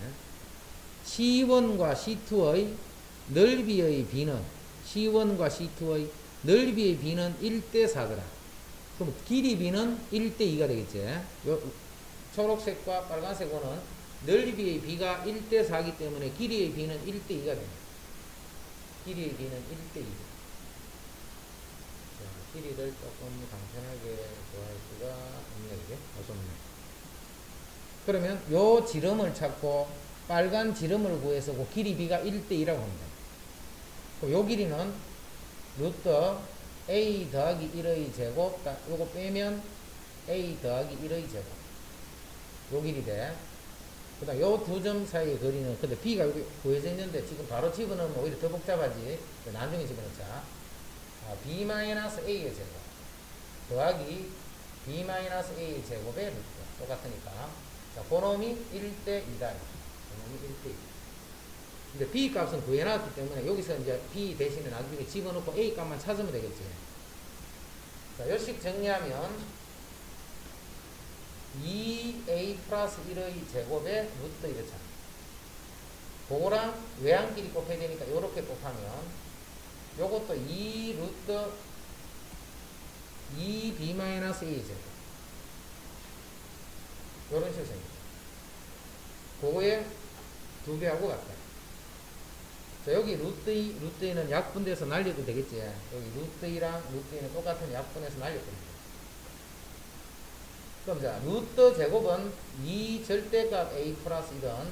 C1과 C2의 넓이의 B는 C1과 C2의 넓이의 B는 1대 4더라. 그럼 길이 b는 1대2가 되겠지. 요 초록색과 빨간색 원은 넓이의 b가 1대4이기 때문에 길이의 b는 1대2가 됩니다. 길이의 b는 1대2. 자, 길이를 조금 간편하게 구할 수가 없네, 이게. 어섭네. 그러면 요 지름을 찾고 빨간 지름을 구해서 그 길이 b가 1대2라고 합니다. 그럼 요 길이는 루트 a 더하기 1의 제곱, 요거 빼면 a 더하기 1의 제곱. 요 길이 돼. 그 다음 요 두 점 사이의 거리는, 근데 b가 여기 구해져 있는데 지금 바로 집어넣으면 오히려 더 복잡하지. 나중에 집어넣자. b-a의 제곱 더하기 b-a의 제곱의 루트. 똑같으니까. 자, 그놈이 1대2다. 그놈이 1대2. 근데 b 값은 구해놨기 때문에 여기서 이제 b 대신에 나중에 집어넣고 a 값만 찾으면 되겠지. 자, 요식 정리하면 2a 플러스 1의 제곱의 루트 이렇잖아. 그거랑 외항끼리 곱해야 되니까 요렇게 곱하면 요것도 2 루트 2b-a 제곱. 요런 식으로 생겼어. 그거에 2배하고 같다. 자, 여기 루트2는 약분돼서 날려도 되겠지. 여기 루트2랑 루트2는 똑같은 약분해서 날렸거든요. 그럼 자, 루트 제곱은 2 절대값 a 플러스 1은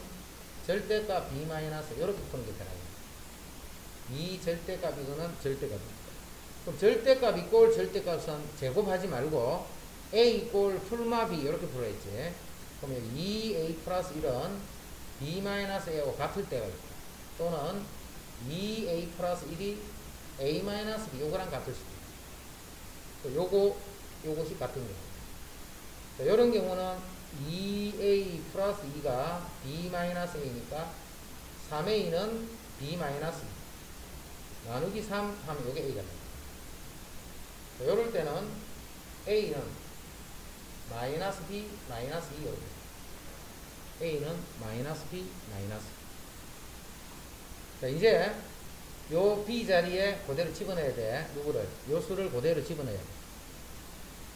절대값 b 마이너스 이렇게 푸는 게 편하게. 2 절대값 이거는 절대값입니다. 그럼 절대값 이꼴 절대값은 제곱하지 말고 a 이꼴 풀마 b 이렇게 풀어야지. 그러면 2a 플러스 1은 b 마이너스 a하고 같을 때가 있다. 또는 2a 플러스 1이 a 마이너스 b 요거랑 같을 수도 있다. 요것이 같은 경우. 자, 이런 경우는 2a 플러스 2가 b 마이너스 a니까 3a는 b 마이너스 2 나누기 3 하면 요게 a가 됩니다. 자, 요럴 때는 a는 마이너스 b 마이너스 2 이렇게 a는 마이너스 b 마이너스 2. 자, 이제 요 b 자리에 그대로 집어넣어야 돼. 누구를? 요 수를 그대로 집어넣어야 돼.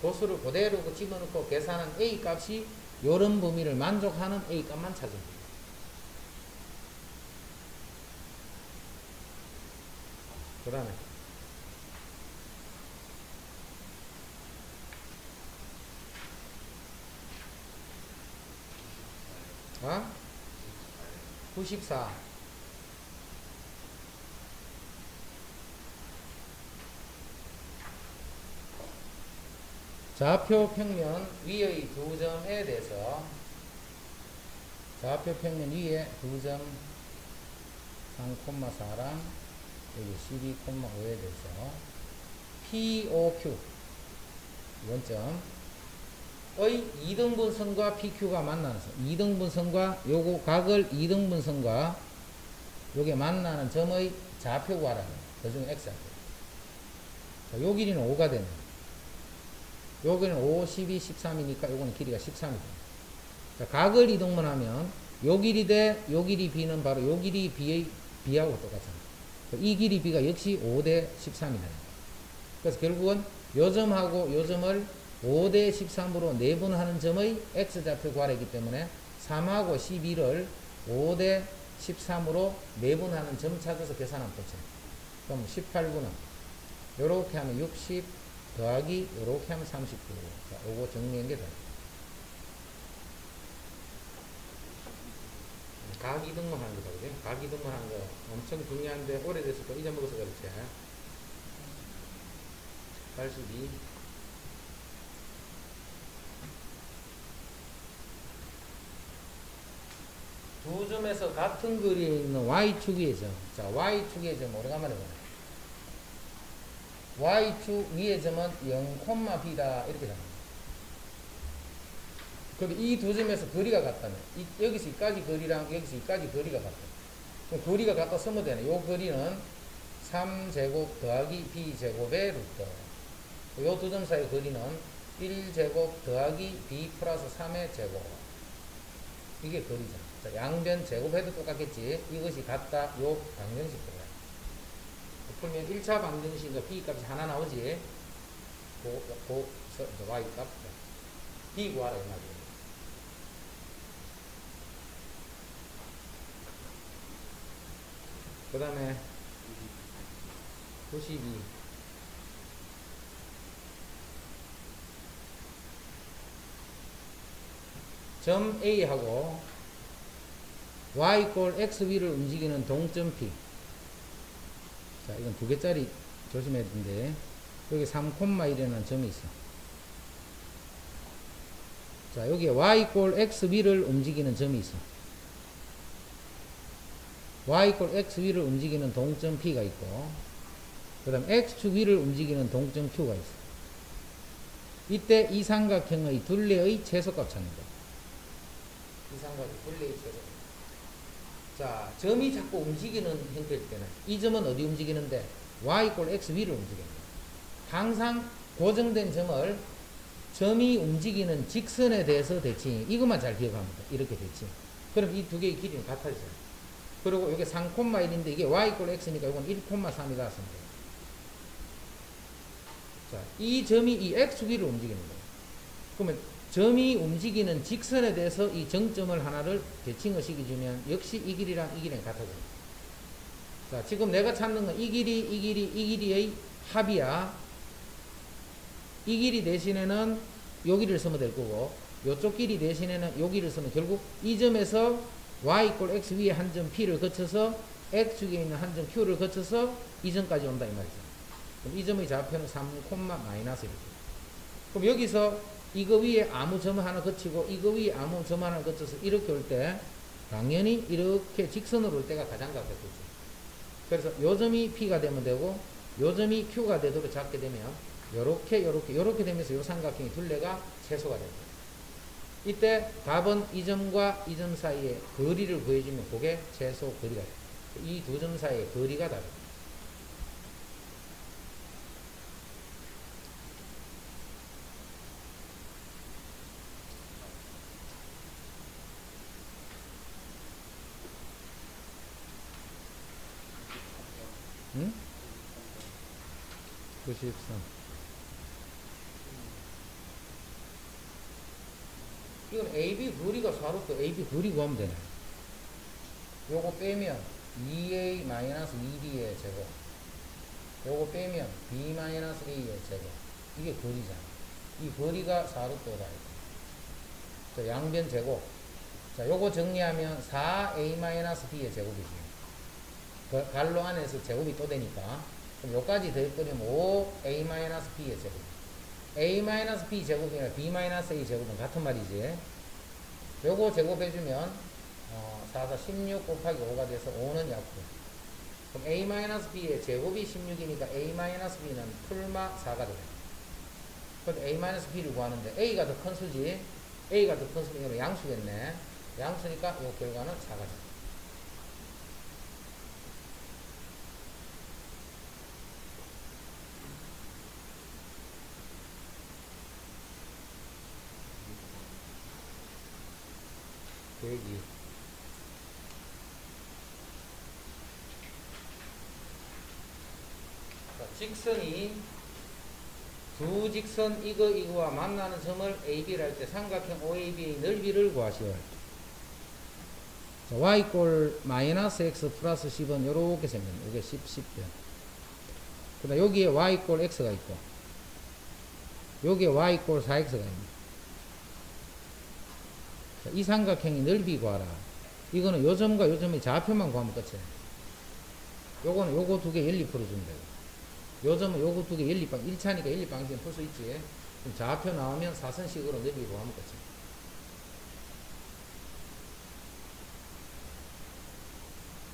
그 수를 그대로 집어넣고 계산한 a 값이 요런 범위를 만족하는 a 값만 찾으면 돼요. 그 다음에 어? 94. 좌표 평면 위의 두 점에 대해서 좌표 평면 위에 두 점 3,4랑 여기 12,5에 대해서 POQ 원점의 2등분선과 PQ가 만나는 선, 2등분선과 요거 각을 2등분선과 요게 만나는 점의 좌표 구하라는 거예요. 그 중에 X좌표. 자, 요 길이는 5가 되는 거예요. 여기는 5, 12, 13이니까 요거는 길이가 13이다. 자, 각을 이동만 하면 요 길이 대 요 길이 b는 바로 요 길이 b하고 똑같잖아. 이 길이 b가 역시 5대 13이다. 그래서 결국은 요 점하고 요 점을 5대 13으로 내분하는 점의 x좌표 구하라기 때문에 3하고 12를 5대 13으로 내분하는 점 찾아서 계산하면 되죠. 그럼 18분은 요렇게 하면 60 더하기 요렇게 하면 39. 자, 요거 정리한 게 돼. 각 이등분 하는 거다, 그지? 각 이등분 하는 거 엄청 중요한데 오래돼서 또 잊어먹어서 그렇지. 82. 두 점에서 같은 거리에 있는 y축의 점. 자, y축의 점 오래간만에 보네. y축 위의 점은 0,b다 이렇게 잡니다. 그런데 이 두 점에서 거리가 같다면 여기서 이까지 거리랑 여기서 이까지 거리가 같다. 그럼 거리가 같다 쓰면 되네. 요 거리는 3제곱 더하기 b제곱의 루트. 요 두 점 사이 거리는 1제곱 더하기 b 플러스 3의 제곱. 이게 거리잖아. 자, 양변 제곱해도 똑같겠지. 이것이 같다. 요 방정식 거야. 풀면 1차 방정식과 b 값이 하나 나오지. 그 y 값 b 구하라 이 말이에요. 그 다음에 92 점 A하고 y 꼴 x 위를 움직이는 동점 P. 자, 이건 두 개짜리 조심해야 되는데 여기 3,1이라는 점이 있어. 자, 여기에 y 꼴 x 위를 움직이는 점이 있어. y 꼴 x 위를 움직이는 동점 P가 있고, 그 다음 x축 위를 움직이는 동점 Q가 있어. 이때 이 삼각형의 둘레의 최소값 찾는 거야. 이 삼각형 둘레의 최소값. 자, 점이 자꾸 움직이는 형태일 때는 이 점은 어디 움직이는데 y 꼴 x 위를 움직이는 거야. 항상 고정된 점이 움직이는 직선에 대해서 대칭. 이것만 잘 기억하면 돼. 이렇게 대칭. 그럼 이 두 개의 길이는 같아져요. 그리고 이게 3,1인데 이게 y 꼴 x니까 이건 1,3이다 쓰면 돼요. 자, 이 점이 이 x 위를 움직이는 거예요. 그러면 점이 움직이는 직선에 대해서 이 정점을 하나를 대칭을 시켜주면 역시 이 길이랑 이 길이랑 같아져요. 자, 지금 내가 찾는 건 이 길이의 합이야. 이 길이 대신에는 여기를 쓰면 될 거고, 요쪽 길이 대신에는 여기를 쓰면 결국 이 점에서 y 꼴 x 위에 한 점 P를 거쳐서 x축에 있는 한 점 Q를 거쳐서 이 점까지 온다 이 말이죠. 그럼 이 점의 좌표는 3, 마이너스 이렇게. 그럼 여기서 이거 위에 아무 점 하나 거치고 이거 위에 아무 점 하나 거쳐서 이렇게 올 때 당연히 이렇게 직선으로 올 때가 가장 가깝겠죠. 그래서 요 점이 P가 되면 되고 요 점이 Q가 되도록 잡게 되면 요렇게 되면서 요 삼각형의 둘레가 최소가 됩니다. 이때 답은 이 점과 이 점 사이의 거리를 구해주면 그게 최소 거리가 돼요. 이 두 점 사이의 거리가 다릅니다. 응? 93. 이건 AB 거리가 사롭고 AB 거리 구하면 되네. 요거 빼면 2A-2B의 제곱. 요거 빼면 B-A의 제곱. 이게 거리잖아. 이 거리가 사롭도다. 자, 양변 제곱. 자, 요거 정리하면 4A-B의 제곱이지. 갈로 안에서 제곱이 또 되니까. 그럼 요까지 더해버리면 5A-B의 제곱. A-B 제곱이나 B-A 제곱은 같은 말이지. 요거 제곱해주면 4, 4, 16 곱하기 5가 돼서 5는 약분. 그럼 A-B의 제곱이 16이니까 A-B는 풀마 4가 돼요. 그럼 A-B를 구하는데 A가 더 큰 수지. A가 더 큰 수니까 양수겠네. 양수니까 요 결과는 4가 돼요. 계획이. 자, 직선이 두 직선 이거와 만나는 점을 AB를 할 때 삼각형 OAB의 넓이를 구하시오. 자, y꼴 마이너스 x 플러스 10은 요렇게 생깁니다. 이게 10변. 그 다음 여기에 y꼴 x가 있고 여기에 y꼴 4x가 있습니다. 이 삼각형의 넓이 구하라. 이거는 요 점과 요 점의 좌표만 구하면 끝이에요. 요거는 요거 두 개 연립 풀어주면 되고 요 점은 요거 두 개 연립방 1차니까 연립방식은 풀 수 있지. 그럼 좌표 나오면 사선식으로 넓이 구하면 끝이에요.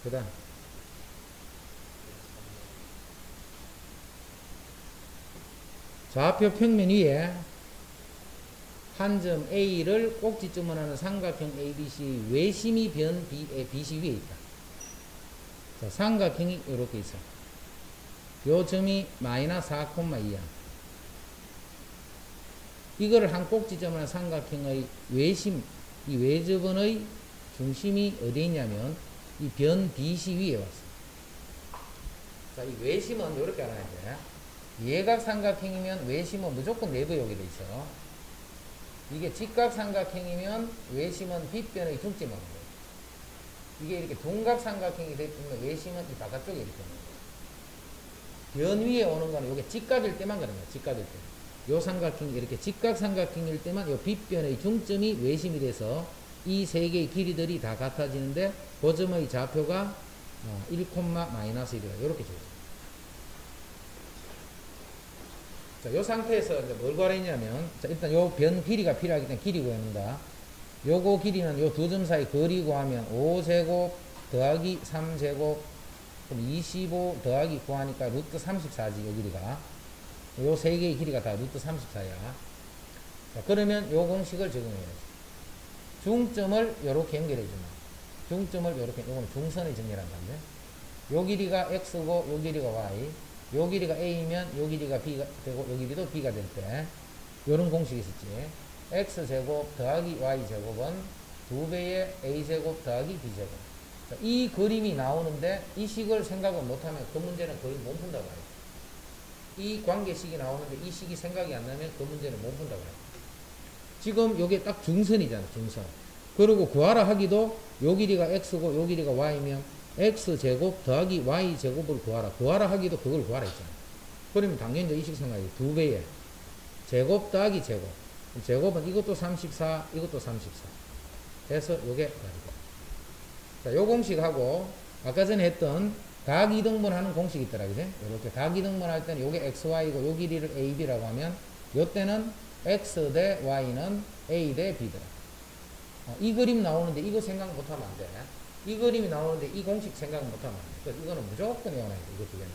그 다음 좌표 평면 위에 한 점 A를 꼭지점을 하는 삼각형 ABC 외심이 변 BC 위에 있다. 자, 삼각형이 이렇게 있어. 요 점이 마이너스 4,2야. 이거를 한 꼭지점을 하는 삼각형의 외심, 이 외접원의 중심이 어디에 있냐면 이 변 BC 위에 왔어. 자, 이 외심은 이렇게 알아야 돼. 예각삼각형이면 외심은 무조건 내부에 오게 돼 있어. 이게 직각삼각형이면 외심은 빗변의 중점에 오는 거예요. 이게 이렇게 둔각삼각형이 되면 외심은 이 바깥쪽에 이렇게 오는 거예요. 변 위에 오는 거는 이게 직각일 때만 그런 거예요. 직각일 때. 요 삼각형이 이렇게 직각삼각형일 때만 요 빗변의 중점이 외심이 돼서 이 세 개의 길이들이 다 같아지는데 그 점의 좌표가 1, 마이너스 1이라 이렇게 줘있어요. 자, 요 상태에서 이제 뭘 구하랬냐면, 자, 일단 요 변 길이가 필요하기 때문에 길이 구합니다. 요거 길이는 요 두 점 사이 거리 구하면 5제곱 더하기 3제곱, 그럼 25 더하기 9하니까 루트 34지, 요 길이가. 요 세 개의 길이가 다 루트 34야. 자, 그러면 요 공식을 적용해야지. 중점을 요렇게 연결해주면. 중점을 요렇게, 요거는 중선의 정렬한 건데. 요 길이가 x고, 요 길이가 y. 요 길이가 a면 요 길이가 b가 되고 요 길이도 b가 될 때 요런 공식이 있었지. x제곱 더하기 y제곱은 2배의 a제곱 더하기 b제곱. 자, 이 그림이 나오는데 이 식을 생각을 못하면 그 문제는 거의 못 푼다고 해요. 이 관계식이 나오는데 이 식이 생각이 안 나면 그 문제는 못 푼다고 해요. 지금 요게 딱 중선이잖아, 중선. 그리고 구하라 하기도 요 길이가 x고 요 길이가 y면 x제곱 더하기 y제곱을 구하라. 구하라 하기도 그걸 구하라 했잖아. 그러면 당연히 이 식 생각이 2배에 제곱 더하기 제곱. 제곱은 이것도 34, 이것도 34. 해서 요게 답이다. 자, 요 공식하고 아까 전에 했던 각이등분 하는 공식이 있더라, 그지? 이렇게 각이등분 할 때는 요게 xy고 요 길이를 ab라고 하면 요때는 x 대 y는 a 대 b더라. 이 그림 나오는데 이거 생각 못하면 안 돼. 이 그림이 나오는데 이 공식 생각 못하면 안 돼. 그래서 이거는 무조건 외워놔야 돼. 이거 두 개는.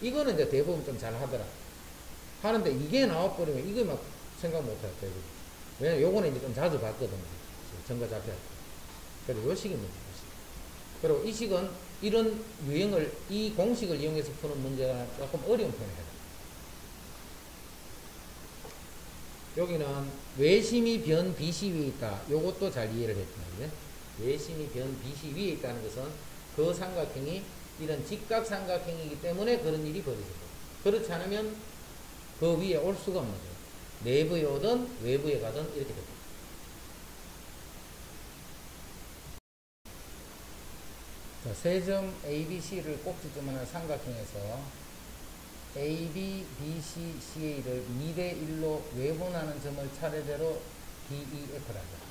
이거는 이제 대부분 좀 잘 하더라. 하는데 이게 나와버리면 이거 막 생각 못할 거야. 왜냐면 요거는 이제 좀 자주 봤거든. 점과 좌표 할 때. 그래서 요 식이 문제야. 그리고 이 식은 이런 유형을, 이 공식을 이용해서 푸는 문제가 조금 어려운 편이에요. 여기는 외심이 변 BC 위에 있다. 요것도 잘 이해를 했잖아요. 외심이 변 BC 위에 있다는 것은 그 삼각형이 이런 직각삼각형이기 때문에 그런 일이 벌어지고, 그렇지 않으면 그 위에 올 수가 없는 거예요. 내부에 오든 외부에 가든 이렇게 됩니다. 자, 세 점 ABC를 꼭지점 하는 삼각형에서 AB, BC, CA를 2대1로 외분하는 점을 차례대로 DEF라자.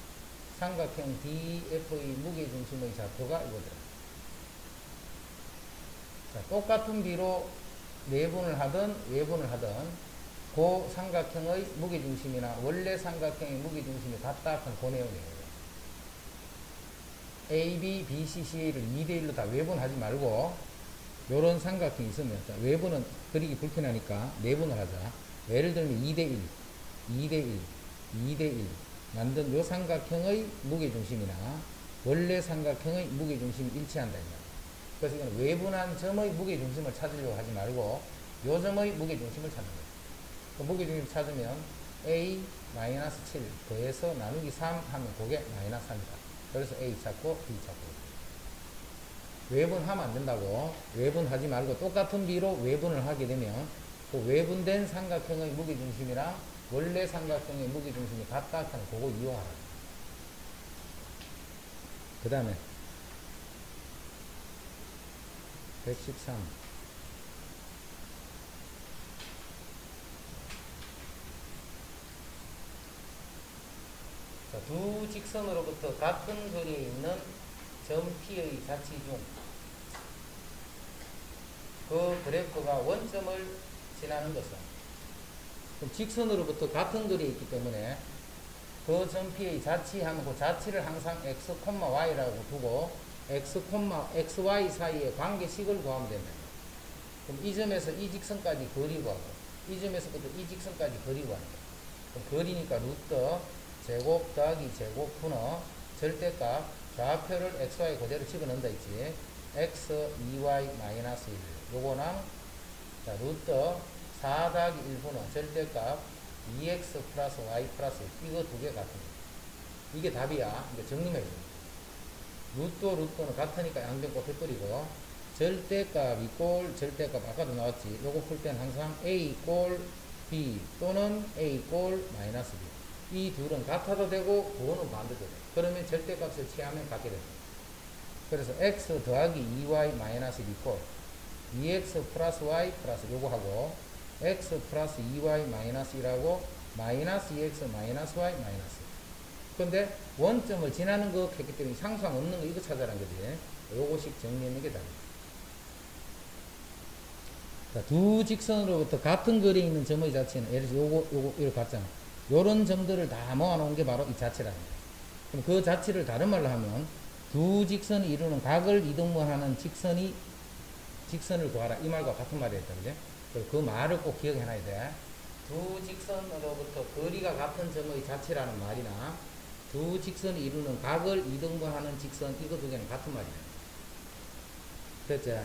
삼각형 DEF의 무게중심의 좌표가 이거더라. 자, 똑같은 비로 내분을 하든 외분을 하든 그 삼각형의 무게중심이나 원래 삼각형의 무게중심이 같다 하는 그 내용이에요. AB, BC, CA를 2대1로 다 외분하지 말고 요런 삼각형이 있으면, 자, 외부는 그리기 불편하니까 내분을 하자. 예를 들면 2대1, 2대1, 2대1 만든 요 삼각형의 무게중심이나 원래 삼각형의 무게중심이 일치한다. 그래서 이건 외분한 점의 무게중심을 찾으려고 하지 말고 요 점의 무게중심을 찾는 거예요. 그 무게중심 찾으면 A-7 더해서 나누기 3 하면 그게 마이너스 3이다. 그래서 A 찾고 B 찾고. 외분하면 안 된다고. 외분하지 말고 똑같은 비로 외분을 하게 되면 그 외분된 삼각형의 무게중심이랑 원래 삼각형의 무게중심이 같다 하면 그거 이용하라. 그 다음에 113. 자, 두 직선으로부터 같은 거리에 있는 점 P의 자치 중 그 그래프가 원점을 지나는 것은, 그럼 직선으로부터 같은 거리에 있기 때문에 그 점 P의 자치하면 그 자치를 항상 x, y라고 두고 x, xy 사이의 관계식을 구하면 된다. 그럼 이 점에서 이 직선까지 거리 구하고 이 점에서부터 이 직선까지 거리 구하는 거야. 그럼 거리니까 루트 제곱 더하기 제곱 분의 절대값, 좌표를 xy 그대로 집어넣는다 있지. x 2y 마이너스 1. 요거랑 자 루트 4 더하기 1분의 절대값 2x 플러스 y 플러스 1. 이거 두 개 같은 거. 이게 답이야. 이제 정리해 줘. 루트는 같으니까 양변 곱해버리고 절대값 이꼴 절대값 아까도 나왔지. 요거 풀 때는 항상 A 이꼴 B 또는 A 이꼴 마이너스 B. 이 둘은 같아도 되고 그거는 반대도 돼. 그러면 절대값을 취하면 같게 된다. 그래서 x 더하기 2y 마이너스 이꼴 2x 플러스 y 플러스 요거 하고 x 플러스 2y 마이너스 1하고 마이너스 2x 마이너스 y 마이너스. 근데 원점을 지나는 거 했기 때문에 상수항 없는 거 이거 찾아라는 거지. 요거씩 정리하는 게 답니다. 자, 두 직선으로부터 같은 거리에 있는 점의 자체는 예를 들어서 요거 이렇게 같잖아. 요런 점들을 다 모아놓은 게 바로 이 자체라는 거야. 그럼 그 자체를 다른 말로 하면 두 직선이 이루는 각을 이등분하는 직선을 구하라. 이 말과 같은 말이었다. 그죠? 그 말을 꼭 기억해놔야 돼. 두 직선으로부터 거리가 같은 점의 자체라는 말이나 두 직선이 이루는 각을 이등분하는 직선 이거 두 개는 같은 말이야. 됐죠?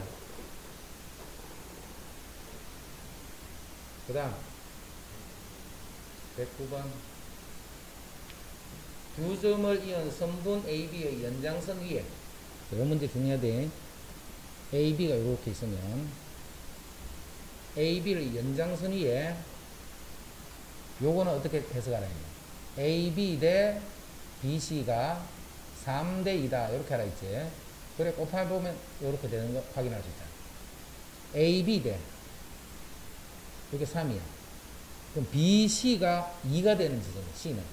그 다음 109번 두 점을 이은 선분 AB의 연장선 위에 이 문제 중요하대. AB가 이렇게 있으면 AB를 연장선 위에 요거는 어떻게 해석하라 했냐. AB 대 BC가 3대 2다 이렇게 하라 했지. 그래 곱해보면 이렇게 되는 거 확인할 수 있잖아. AB 대 이게 3이야. 그럼 BC가 2가 되는 지점이야.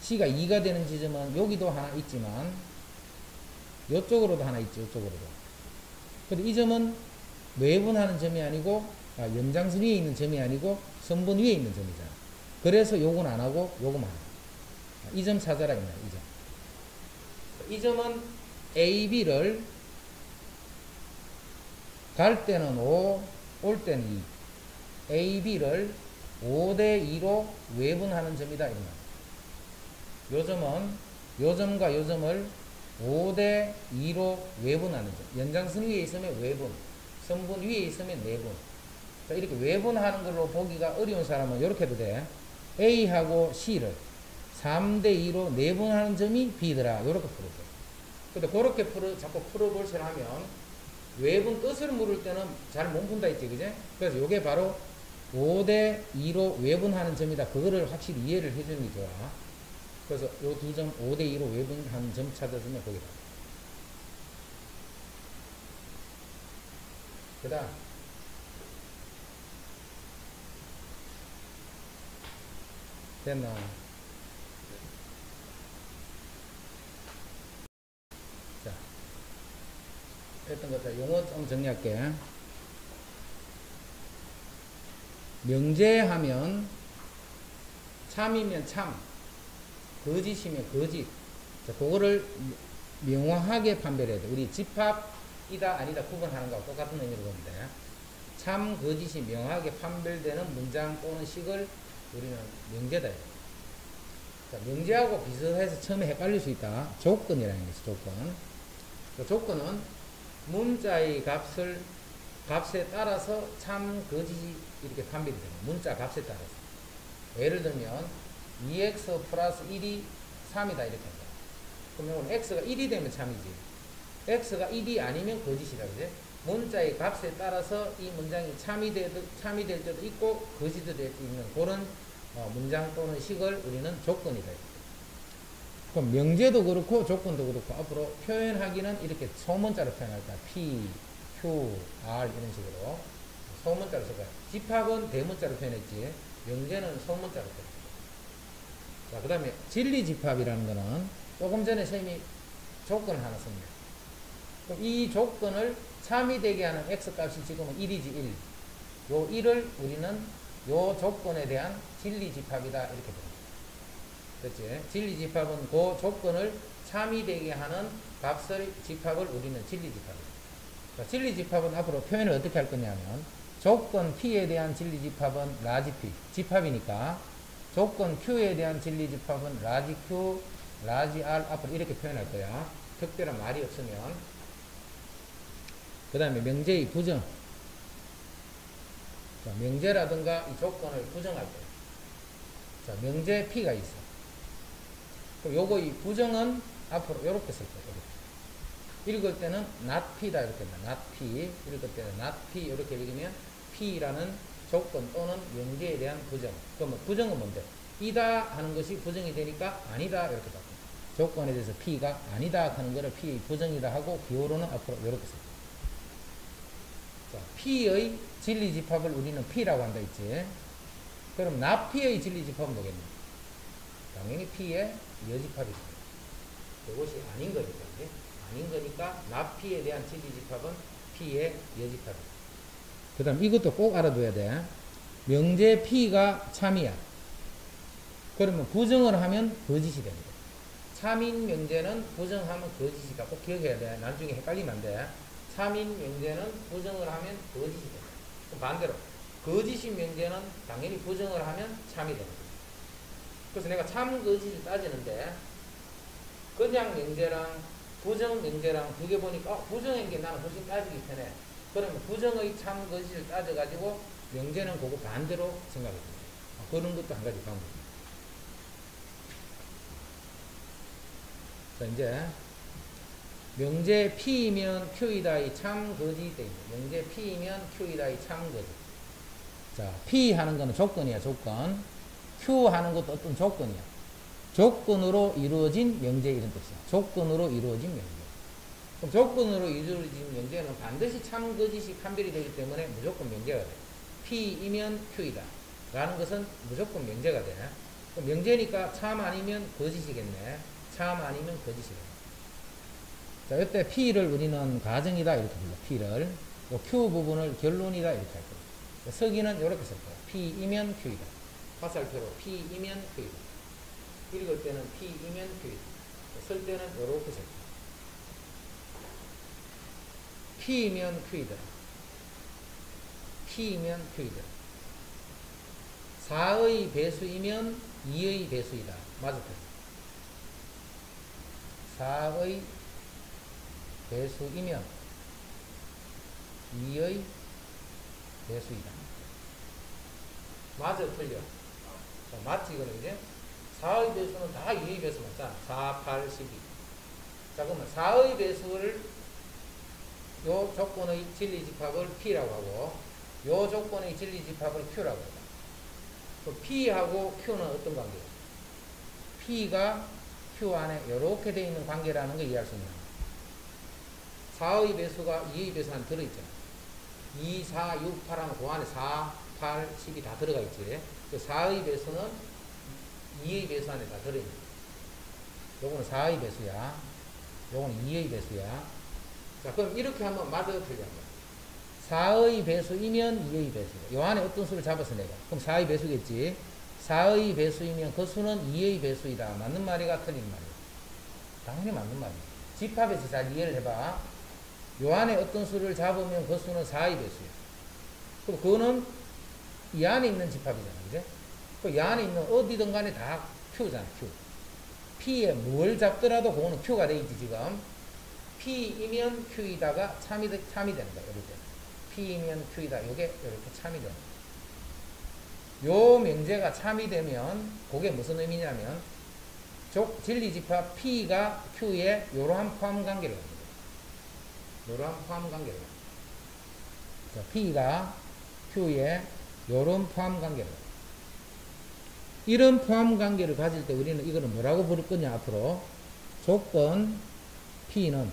C가 2가 되는 지점은 여기도 하나 있지만 이쪽으로도 하나 있지. 이쪽으로도. 근데 이 점은 외분하는 점이 아니고 연장선 위에 있는 점이 아니고 선분 위에 있는 점이잖아. 그래서 요건 안 하고 요거만 하고. 이 점 찾아라 이 말이야. 이 점. 이 점은 AB를 갈 때는 5, 올 때는 2. AB를 5대 2로 외분하는 점이다. 이런 말. 요 점은 요 점과 요 점을 5대 2로 외분하는 점. 연장선 위에 있으면 외분, 선분 위에 있으면 내분. 그러니까 이렇게 외분하는 걸로 보기가 어려운 사람은 이렇게 해도 돼. A하고 C를 3대 2로 내분하는 점이 B더라. 이렇게 풀어줘. 근데 그렇게 자꾸 풀어볼시라 하면 외분 뜻을 물을 때는 잘 못 푼다 했지, 그제? 그래서 요게 바로 5대 2로 외분하는 점이다. 그거를 확실히 이해를 해주는 게 좋아. 그래서 요 두 점 5대 2로 외분하는 점 찾아주면 거기다. 그 다음 됐나? 자, 했던 것들 용어 좀 정리할게. 명제하면 참이면 참, 거짓이면 거짓. 자, 그거를 명확하게 판별해야 돼. 우리 집합이다 아니다 구분하는 거하고 똑같은 의미로 보면 돼. 참, 거짓이 명확하게 판별되는 문장 또는 식을 우리는 명제다. 자, 명제하고 비슷해서 처음에 헷갈릴 수 있다. 조건이라는 것이 조건. 그 조건은 문자의 값에 따라서 참, 거짓이 이렇게 판별이 됩니다. 문자 값에 따라서. 예를 들면 2x 플러스 1이 3이다 이렇게 합니다. 그러면 x가 1이 되면 참이지. x가 1이 아니면 거짓이다. 그지? 문자의 값에 따라서 이 문장이 참이 될 때도 있고 거짓이 될 수 있는 그런 문장 또는 식을 우리는 조건이다. 그럼 명제도 그렇고 조건도 그렇고 앞으로 표현하기는 이렇게 소문자로 표현할 거야. P, Q, R 이런 식으로 소문자로 쓸 거야. 집합은 대문자로 표현했지. 명제는 소문자로 표현했지. 자, 그 다음에 진리집합이라는 거는 조금 전에 선생님이 조건을 하나 씁니다. 그럼 이 조건을 참이 되게 하는 x값이 지금은 1이지 1. 요 1을 우리는 요 조건에 대한 진리집합이다 이렇게 됩니다. 그렇지? 진리집합은 그 조건을 참이 되게 하는 값의 집합을 우리는 진리집합이다. 자, 진리집합은 앞으로 표현을 어떻게 할 거냐면 조건 P에 대한 진리집합은 라지 P, 집합이니까 조건 Q에 대한 진리집합은 라지 Q, 라지 R 앞으로 이렇게 표현할 거야. 특별한 말이 없으면. 그 다음에 명제의 부정. 자, 명제라든가 이 조건을 부정할 거야. 자, 명제 P가 있어. 그럼 요거 이 부정은 앞으로 이렇게 쓸 거야. 읽을 때는 not P다 이렇게 합니다. not P. 읽을 때는 not P 이렇게 읽으면 P라는 조건 또는 명제에 대한 부정. 그러면 부정은 뭔데? 이다 하는 것이 부정이 되니까 아니다 이렇게 바꿔. 조건에 대해서 P가 아니다 하는 거를 P의 부정이다 하고 기호로는 앞으로 이렇게 써. 자, P의 진리집합을 우리는 P라고 한다 했지. 그럼 not P의 진리집합은 뭐겠니? 당연히 P의 여집합이죠. 그것이 아닌 거니까. 아닌 거니까 not P에 대한 진리집합은 P의 여집합이다. 그 다음 이것도 꼭 알아둬야 돼. 명제 P가 참이야. 그러면 부정을 하면 거짓이 됩니다. 참인 명제는 부정하면 거짓이다. 꼭 기억해야 돼. 나중에 헷갈리면 안 돼. 참인 명제는 부정을 하면 거짓이 됩니다. 그럼 반대로 거짓인 명제는 당연히 부정을 하면 참이 됩니다. 그래서 내가 참 거짓을 따지는데 그냥 명제랑 부정 명제랑 두 개 보니까 부정인 게 나는 훨씬 따지기 편해. 그러면 부정의 참 거짓을 따져가지고 명제는 그거 반대로 생각해 줍니다. 그런 것도 한 가지 방법입니다. 자, 이제 명제 P이면 Q이다의 참 거짓 돼 있네. 명제 P이면 Q이다의 참 거짓. 자, P 하는 거는 조건이야, 조건. Q 하는 것도 어떤 조건이야. 조건으로 이루어진 명제 이런 뜻이야. 조건으로 이루어진 명제. 그럼 조건으로 이루어진 명제는 반드시 참 거짓이 판별이 되기 때문에 무조건 명제가 돼. P이면 Q이다. 라는 것은 무조건 명제가 돼. 그럼 명제니까 참 아니면 거짓이겠네. 참 아니면 거짓이겠네. 자, 이때 P를 우리는 가정이다 이렇게 불러. P를. 요 Q 부분을 결론이다 이렇게 할 거야. 서기는 이렇게 쓸 거야. P이면 Q이다. 화살표로 P이면 Q이다. 읽을 때는 P이면 Q이다. 쓸 때는 이렇게 쓸 거야. P이면 Q이다. P이면 Q이다. 4의 배수이면 2의 배수이다. 맞을 거야. 4의 배수이면 2의 배수이다. 맞아, 틀려? 자, 맞지, 이거는 이제? 4의 배수는 다 2의 배수 맞잖아. 4, 8, 12. 자, 그러면 4의 배수를 요 조건의 진리집합을 P라고 하고, 요 조건의 진리집합을 Q라고 합니다. 그 P하고 Q는 어떤 관계예요? P가 Q 안에 이렇게 되어 있는 관계라는 걸 이해할 수 있는 거예요. 4의 배수가 2의 배수 안에 들어있잖아. 2, 4, 6, 8 하면 그 안에 4, 8, 10이 다 들어가 있지. 그 4의 배수는 2의 배수 안에 다 들어있는 거야. 요거는 4의 배수야. 요거는 2의 배수야. 자, 그럼 이렇게 하면 맞아, 틀려. 4의 배수이면 2의 배수야. 요 안에 어떤 수를 잡았어, 내가. 그럼 4의 배수겠지. 4의 배수이면 그 수는 2의 배수이다. 맞는 말이가 틀린 말이야. 당연히 맞는 말이야. 집합에서 잘 이해를 해봐. 요 안에 어떤 수를 잡으면 그 수는 4의 배수야. 그럼 그거는 이 안에 있는 집합이잖아. 그제? 그 이 안에 있는 어디든 간에 다 Q잖아, Q. P에 뭘 잡더라도 그거는 Q가 돼 있지, 지금. P이면 Q이다가 참이 되는 거야, 이렇게. P이면 Q이다. 요게 이렇게 참이 되는 거야. 요 명제가 참이 되면, 그게 무슨 의미냐면, 진리집합 P가 Q에 요러한 포함관계를 합니다. 요러한 포함관계를 합니다. 자, P가 Q에 요런 포함관계를 합니다. 이런 포함관계를 가질 때 우리는 이거는 뭐라고 부를 거냐, 앞으로. 조건 P는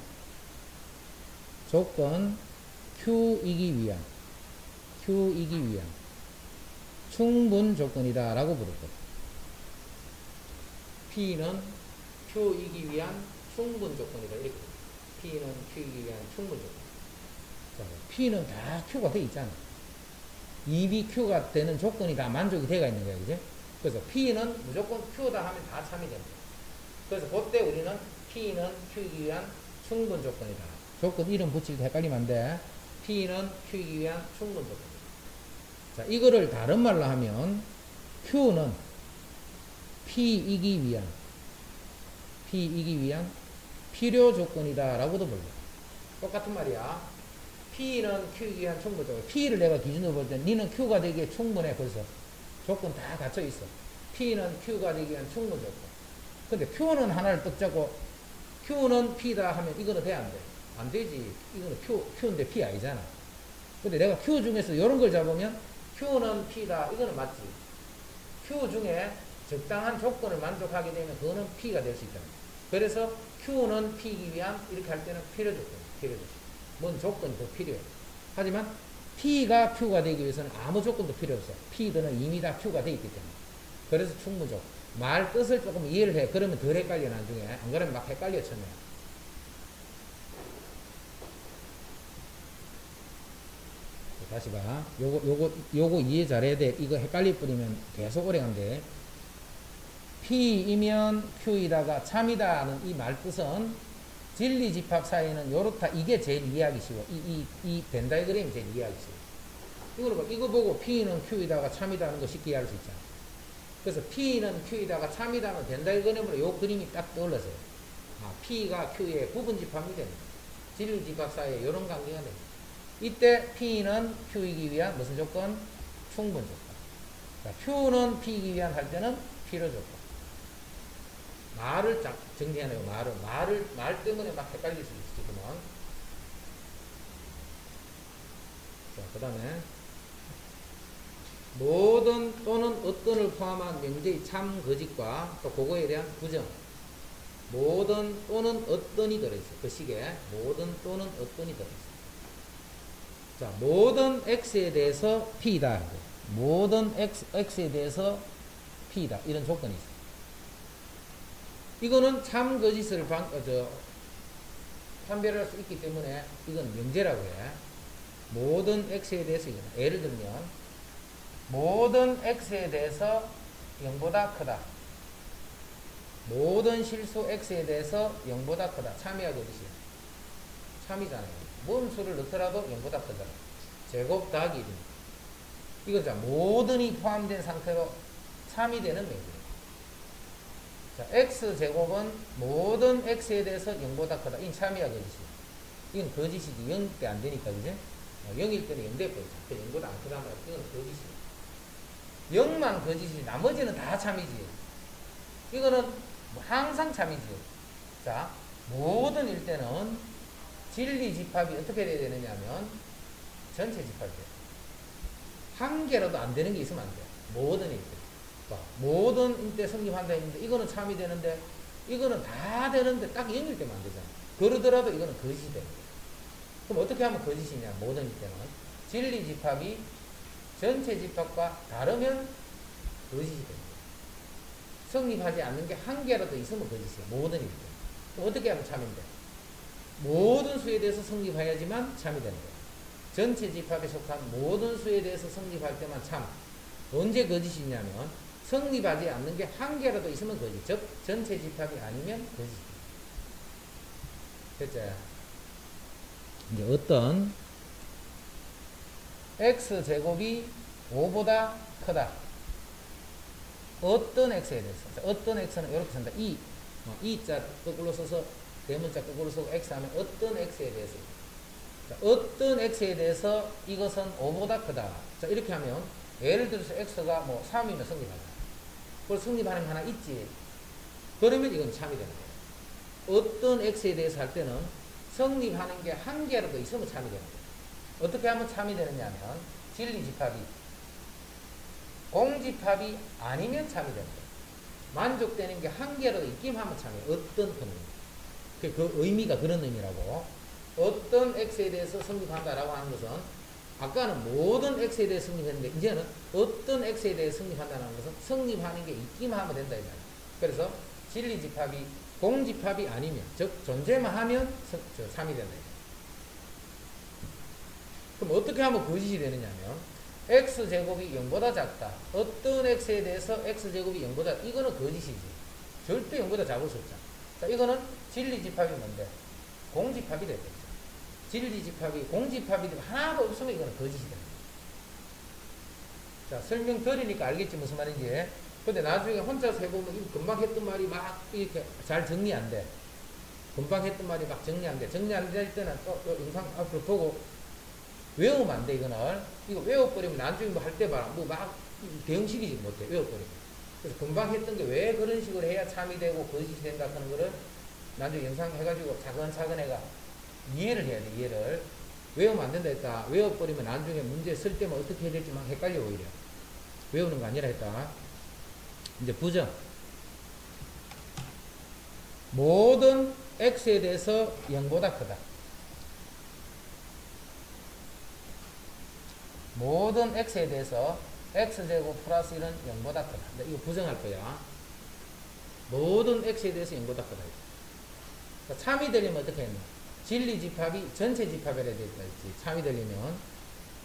조건 Q이기 위한 충분 조건이다 라고 부를 거예요. P는 Q이기 위한 충분 조건이다. 이렇게. P는 Q이기 위한 충분 조건. 자, P는 다 Q가 돼 있잖아. 입이 Q가 되는 조건이 다 만족이 되어 있는 거야, 그지? 그래서 P는 무조건 Q다 하면 다 참이 됩니다. 그래서 그때 우리는 P는 Q이기 위한 충분 조건이다. 조건 이름 붙일 때 헷갈리면 안 돼. P는 Q이기 위한 충분 조건이다. 자, 이거를 다른 말로 하면 Q는 P이기 위한 필요 조건이다 라고도 불러. 똑같은 말이야. P는 Q이기 위한 충분 조건. P를 내가 기준으로 볼 때 니는 Q가 되기에 충분해. 벌써 조건 다 갖춰 있어. P는 Q가 되기 위한 충분 조건. 근데 Q는 하나를 떡 잡고 Q는 P다 하면 이거는 돼, 안 돼? 안 되지. 이거는 Q인데 P 아니잖아. 근데 내가 Q 중에서 이런 걸 잡으면 Q는 P다. 이거는 맞지. Q 중에 적당한 조건을 만족하게 되면 그거는 P가 될 수 있다. 그래서 Q는 P이기 위한 이렇게 할 때는 필요조건. 뭔 조건이 더 필요해. 하지만 P가 Q가 되기 위해서는 아무 조건도 필요 없어. P들은 이미 다 Q가 되어 있기 때문에. 그래서 충분조. 말 뜻을 조금 이해를 해. 그러면 덜 헷갈려 나중에. 안 그러면 막 헷갈려 처음에. 다시 봐. 요거 이해 잘해야 돼. 이거 헷갈릴 뿐이면 계속 오래 간대. P이면 Q이다가 참이다는 이 말 뜻은 진리 집합 사이는 요렇다. 이게 제일 이해하기 쉬워. 이 벤 다이그램이 제일 이해하기 쉬워. 이거 보고 P는 Q이다가 참이다는 거 쉽게 이해할 수 있잖아. 그래서 P는 Q이다가 참이다는 벤 다이그램으로 요 그림이 딱 떠올라서요. 아, P가 Q의 부분 집합이 됩니다. 진리 집합 사이에 요런 관계가 됩니다. 이때 P는 Q이기 위한 무슨 조건? 충분 조건. 자, Q는 P이기 위한 할 때는 필요 조건. 말을 딱 정리하네요. 말 때문에 막 헷갈릴 수 있지만. 자, 그 다음에 모든 또는 어떤을 포함한 명제의 참, 거짓과 또 그거에 대한 부정. 모든 또는 어떤이 들어있어요. 그 시기에 모든 또는 어떤이 들어있어요. 자, 모든 X에 대해서 P다. 모든 X에 대해서 P다. 이런 조건이 있어요. 이거는 참, 거짓을 판별할 수 있기 때문에 이건 명제라고 해. 모든 X에 대해서 이거는. 예를 들면 모든 X에 대해서 0보다 크다. 모든 실수 X에 대해서 0보다 크다. 참이야, 거짓이야? 참이잖아요. 뭔 수를 넣더라도 0보다 크잖아. 제곱 더하기 1. 이건 자, 모든이 포함된 상태로 참이 되는 명제예요. 자, X제곱은 모든 X에 대해서 0보다 크다. 이건 참이야, 거짓이야? 이건 거짓이지. 0대 안 되니까, 그지? 0일 때는 0대 버리자. 0보다 안 크단 말이야. 이건 거짓이야. 0만 거짓이지. 나머지는 다 참이지. 이거는 항상 참이지. 자, 모든 일 때는 진리 집합이 어떻게 돼야 되느냐 하면 전체 집합이 돼요. 한 개라도 안 되는 게 있으면 안 돼요. 모든 일 때. 모든 일 때 성립한다 했는데 이거는 참이 되는데 이거는 다 되는데 딱 0일 때만 안 되잖아. 그러더라도 이거는 거짓이 되는 거예요. 그럼 어떻게 하면 거짓이냐? 모든 일 때는 진리 집합이 전체 집합과 다르면 거짓이 됩니다. 성립하지 않는 게 한 개라도 있으면 거짓이에요. 모든 일 때. 그럼 어떻게 하면 참인데? 모든 수에 대해서 성립해야지만 참이 되는 거예요. 전체 집합에 속한 모든 수에 대해서 성립할 때만 참. 언제 거짓이냐면 성립하지 않는 게 한 개라도 있으면 거짓. 즉 전체 집합이 아니면 거짓. 됐죠? 이제 어떤 X제곱이 5보다 크다. 어떤 X에 대해서. 어떤 X는 이렇게 쓴다. 이자 거꾸로 써서 대문자 거꾸로 쓰고 X 하면 어떤 X에 대해서. 자, 어떤 X에 대해서 이것은 5보다 크다. 자, 이렇게 하면 예를 들어서 X가 뭐 3이면 성립하다. 그걸 성립하는 게 하나 있지. 그러면 이건 참이 되는 거예요. 어떤 X에 대해서 할 때는 성립하는 게 한 개라도 있으면 참이 되는 거예요. 어떻게 하면 참이 되느냐 하면 진리 집합이 공집합이 아니면 참이 되는 거예요. 만족되는 게 한 개라도 있기만 하면 참이에요. 어떤 그 의미가 그런 의미라고. 어떤 X에 대해서 성립한다라고 하는 것은 아까는 모든 X에 대해 성립했는데 이제는 어떤 X에 대해 성립한다는 것은 성립하는 게 있기만 하면 된다. 그래서 진리 집합이 공집합이 아니면 즉 존재만 하면 3이 된다. 그럼 어떻게 하면 거짓이 되느냐면 X제곱이 0보다 작다. 어떤 X에 대해서 X제곱이 0보다 이거는 거짓이지. 절대 0보다 작을 수 없잖아. 자, 이거는 진리 집합이 뭔데? 공집합이 되겠죠. 진리 집합이 공집합이 하나도 없으면 이거는 거짓이 됩니다. 자, 설명 드리니까 알겠지 무슨 말인지. 근데 나중에 혼자서 해보면 이거 금방 했던 말이 막 이렇게 잘 정리 안 돼. 금방 했던 말이 막 정리 안 돼. 정리 안 될 때는 또 영상 앞으로 보고 외우면 안 돼. 이거는 이거 외워버리면 나중에 뭐 할 때 봐라 뭐 막 대응시키지 못해. 외워버리면. 그래서 금방 했던 게 왜 그런 식으로 해야 참이 되고 거짓이 된다 하는 거를 나중에 영상 해가지고 차근차근 해가 이해를 해야 돼. 이해를. 외우면 안 된다 했다. 외워버리면 나중에 문제 쓸 때만 어떻게 해야 될지 막 헷갈려 오히려. 외우는 거 아니라 했다. 이제 부정. 모든 x에 대해서 0보다 크다. 모든 x에 대해서 x제곱 플러스 1은 0보다 크다. 이거 부정할 거야. 모든 x에 대해서 0보다 크다. 그러니까 참이 되려면 어떻게 했나? 진리 집합이 전체 집합이라 되어 있지. 참이 되려면.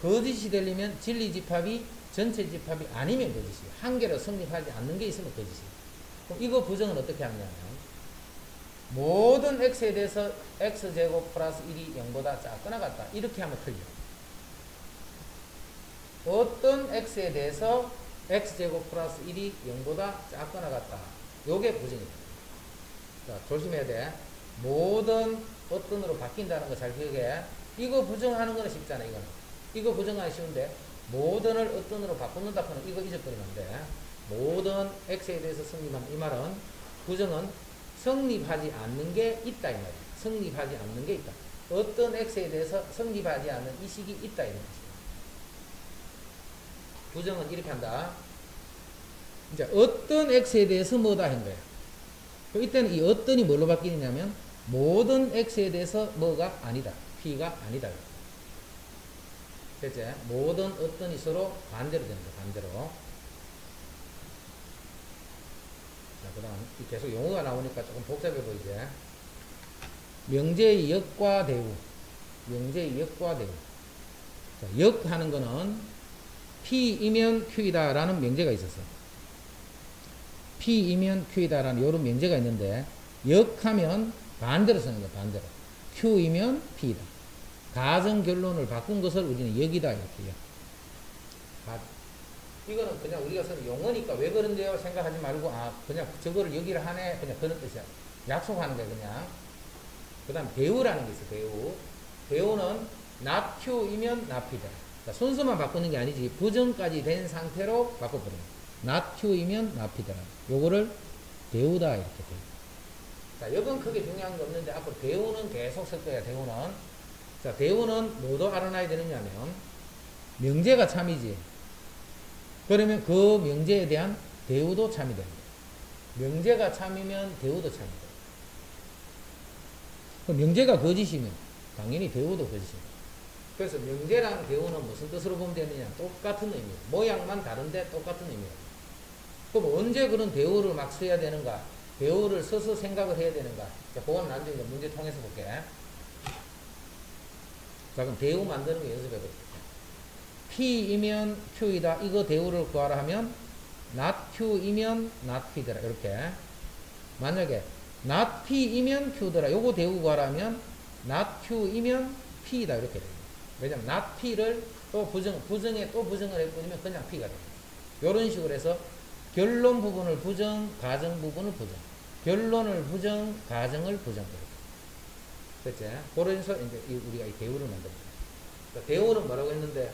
거짓이 되려면 진리 집합이 전체 집합이 아니면 거짓이에요. 한 개로 성립하지 않는 게 있으면 거짓이에요. 그럼 이거 부정은 어떻게 하냐면 모든 x에 대해서 x제곱 플러스 1이 0보다 작거나 같다. 이렇게 하면 틀려. 어떤 x에 대해서 x제곱 플러스 1이 0보다 작거나 같다. 요게 부정이다. 자, 조심해야 돼. 모든 어떤으로 바뀐다는 거 잘 기억해. 이거 부정하는 거는 쉽잖아. 이거는. 이거 부정하기 쉬운데 모든을 어떤으로 바꾸는다 하면 이거 잊어버리면 안 돼. 모든 x에 대해서 성립하는 이 말은 부정은 성립하지 않는 게 있다 이 말이야. 성립하지 않는 게 있다. 어떤 x에 대해서 성립하지 않는 이 식이 있다 이런 것이야. 부정은 이렇게 한다. 이제 어떤 x에 대해서 뭐다 한 거야. 그럼 이때는 이 어떤이 뭘로 바뀌느냐면 모든 x에 대해서 뭐가 아니다. p가 아니다. 됐지? 모든 어떤이 서로 반대로 되는 거야. 반대로. 자, 그 다음 계속 용어가 나오니까 조금 복잡해 보이지? 명제의 역과 대우. 명제의 역과 대우. 자, 역하는 거는 P이면 Q이다 라는 명제가 있었어. P이면 Q이다 라는 이런 명제가 있는데 역하면 반대로 쓰는 거야. 반대로. Q이면 P이다. 가정 결론을 바꾼 것을 우리는 역이다 이렇게 역. 이거는 그냥 우리가 쓰는 용어니까 왜 그런데요 생각하지 말고 아 그냥 저거를 여기를 하네 그냥 그런 뜻이야. 약속하는 거야 그냥. 그 다음 대우라는 게 있어. 대우. 대우는 not Q이면 not P다. 자, 순서만 바꾸는 게 아니지 부정까지 된 상태로 바꿔버리는 거야. not Q이면 not P다. 요거를 대우다 이렇게 돼. 자, 역은 크게 중요한 게 없는데 앞으로 대우는 계속 쓸 거야. 대우는. 자, 대우는 뭐도 알아놔야 되느냐면 명제가 참이지. 그러면 그 명제에 대한 대우도 참이 됩니다. 명제가 참이면 대우도 참이다. 명제가 거짓이면 당연히 대우도 거짓입니다. 그래서 명제랑 대우는 무슨 뜻으로 보면 되느냐? 똑같은 의미예요. 모양만 다른데 똑같은 의미예요. 그럼 언제 그런 대우를 막 써야 되는가? 대우를 써서 생각을 해야 되는가? 자, 그건 나중에 문제 통해서 볼게. 자, 그럼 대우 만드는 거 연습해 볼게요. P이면 Q이다. 이거 대우를 구하라 하면 not Q이면 not P더라. 이렇게. 만약에 not P이면 Q더라. 요거 대우 구하라 하면 not Q이면 P이다. 이렇게 돼요. 왜냐면 not P를 또 부정에 또 부정을 해버리면 그냥 P가 돼요. 요런 식으로 해서 결론 부분을 부정, 가정 부분을 부정. 결론을 부정, 가정을 부정. 됐지? 그래서 이제 우리가 이 대우를 만듭니다. 그러니까 대우는 뭐라고 했는데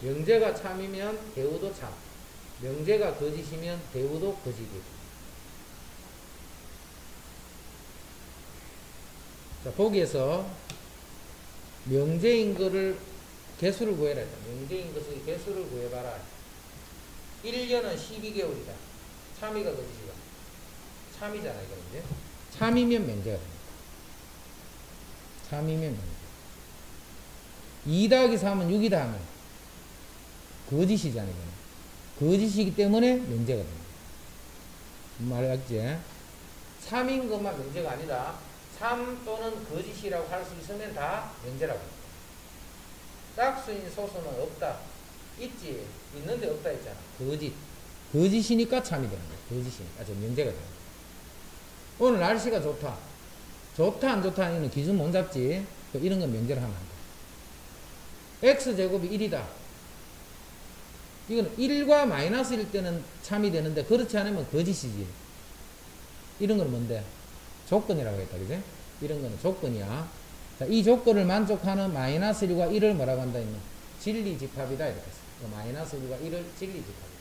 명제가 참이면 대우도 참. 명제가 거짓이면 대우도 거짓이고. 자, 보기에서 명제인 거를 개수를 구해라. 명제인 것의 개수를 구해봐라. 1년은 12개월이다. 참이가 거짓이가. 참이잖아, 이거 이제. 참이면 명제가 됩니다. 참이면 명제. 2 더하기 3은 6이다 하면 거짓이잖아요. 거짓이기 때문에 명제가 됩니다. 말 알지? 3인 것만 명제가 아니라 3 또는 거짓이라고 할 수 있으면 다 명제라고 합니다. 짝수인 소수는 없다. 있지. 있는데 없다 했잖아. 거짓. 거짓이니까 참이 되는 거야. 거짓이니까. 저 명제가 되는 거야. 오늘 날씨가 좋다. 좋다 안 좋다 하는 기준 못 잡지. 이런 건 명제를 하면 안 돼. x제곱이 1이다. 이거는 1과 마이너스 1 때는 참이 되는데 그렇지 않으면 거짓이지. 이런 건 뭔데? 조건이라고 했다. 그지? 이런 거는 조건이야. 자, 이 조건을 만족하는 마이너스 1과 1을 뭐라고 한다 했나? 진리 집합이다. 이렇게 했어. 마이너스 1과 1을 진리 집합이다.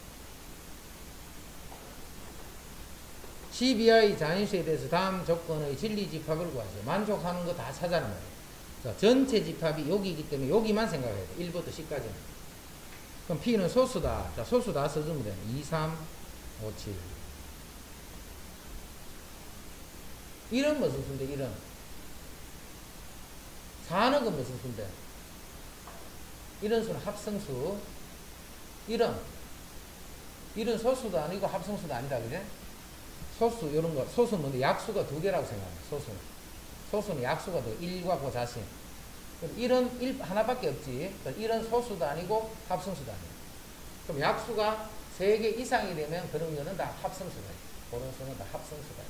10 이하의 자연수에 대해서 다음 조건의 진리 집합을 구하세요. 만족하는 거 다 찾아라 말이야. 자, 전체 집합이 여기이기 때문에 여기만 생각해야 돼. 1부터 10까지는. 그럼 P는 소수다. 자, 소수 다 써주면 돼. 2, 3, 5, 7. 이런 무슨 수인데, 이런. 4는 그 무슨 수인데? 이런 수는 합성수. 이런 소수도 아니고 합성수도 아니다. 그제? 소수, 이런 거. 소수는 뭔데? 약수가 2개라고 생각해. 소수는 약수가 1과 그 자신. 이런 1 하나밖에 없지. 이런 소수도 아니고 합성수도 아니야. 그럼 약수가 3개 이상이 되면 그런 거는 다 합성수다. 그런 수는 다 합성수다.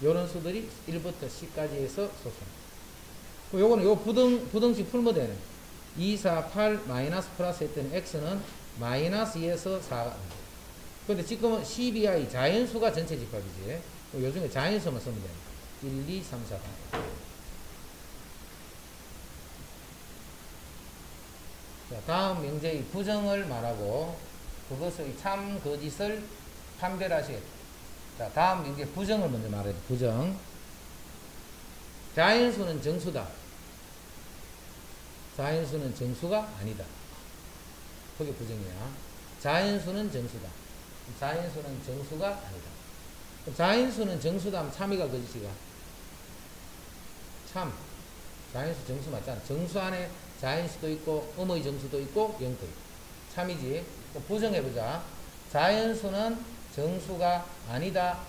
이런 수들이 1부터 10까지 해서 소수. 요거는 요 부등식 풀면 되네. 2, 4, 8 마이너스 플러스 했더니 x는 마이너스 2에서 4가. 근데 지금은 CBI 자연수가 전체 집합이지. 요즘에 자연수만 쓰면 돼. 1, 2, 3, 4. 자, 다음 명제의 부정을 말하고 그것의 참 거짓을 판별하시겠다. 자, 다음 명제 부정을 먼저 말해야 돼. 부정. 자연수는 정수다. 자연수는 정수가 아니다. 그게 부정이야. 자연수는 정수다. 자연수는 정수가 아니다. 자연수는 정수다 하면 참이가 거짓이가? 참. 자연수 정수 맞잖아. 정수 안에 자연수도 있고 음의 정수도 있고 영도 있고. 참이지. 부정해보자. 자연수는 정수가 아니다.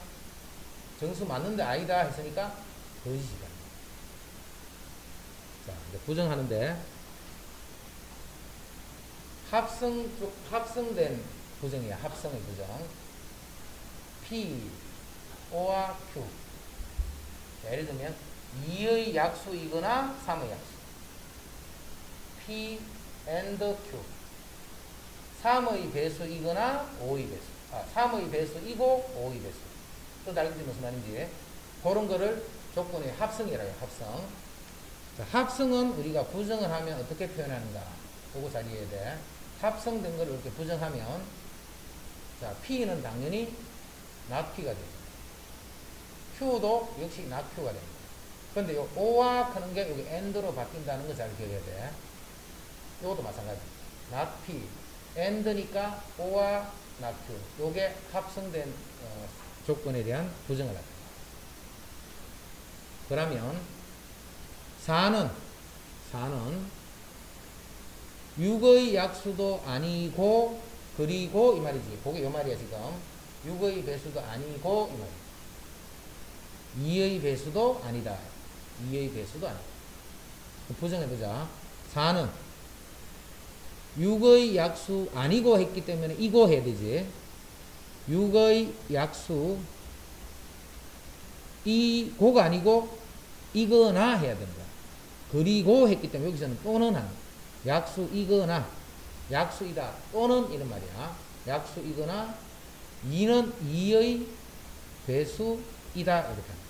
정수 맞는데 아니다 했으니까 거짓이다. 자, 이제 부정하는데 합성된 부정이야. 합성의 부정. P, O와 Q. 자, 예를 들면 2의 약수이거나 3의 약수. P and Q. 3의 배수이거나 5의 배수. 3의 배수이고 5의 배수. 또 알겠지 무슨 말인지. 그런 거를 조건의 합성이라 해요. 합성. 자, 합성은 우리가 부정을 하면 어떻게 표현하는가? 그거 잘 이해해야 돼. 합성된 걸 이렇게 부정하면, 자, P는 당연히 not P가 되죠. Q도 역시 not Q가 됩니다. 근데 요 O와 하는 게 여기 AND로 바뀐다는 거 잘 기억해야 돼. 요것도 마찬가지. not P. AND니까 O와 not Q. 요게 합성된 조건에 대한 부정을 합니다. 그러면 4는 6의 약수도 아니고 그리고 이 말이지. 그게 요 말이야 지금. 6의 배수도 아니고 이 말이야. 2의 배수도 아니다. 2의 배수도 아니다. 부정해보자. 4는 6의 약수 아니고 했기 때문에 이거 해야 되지. 6의 약수 이고가 아니고 이거나 해야 된다. 그리고 했기 때문에 여기서는 또는 하는 약수이거나 약수이다 또는 이런 말이야. 약수이거나 2는 2의 배수이다 이렇게 합니다.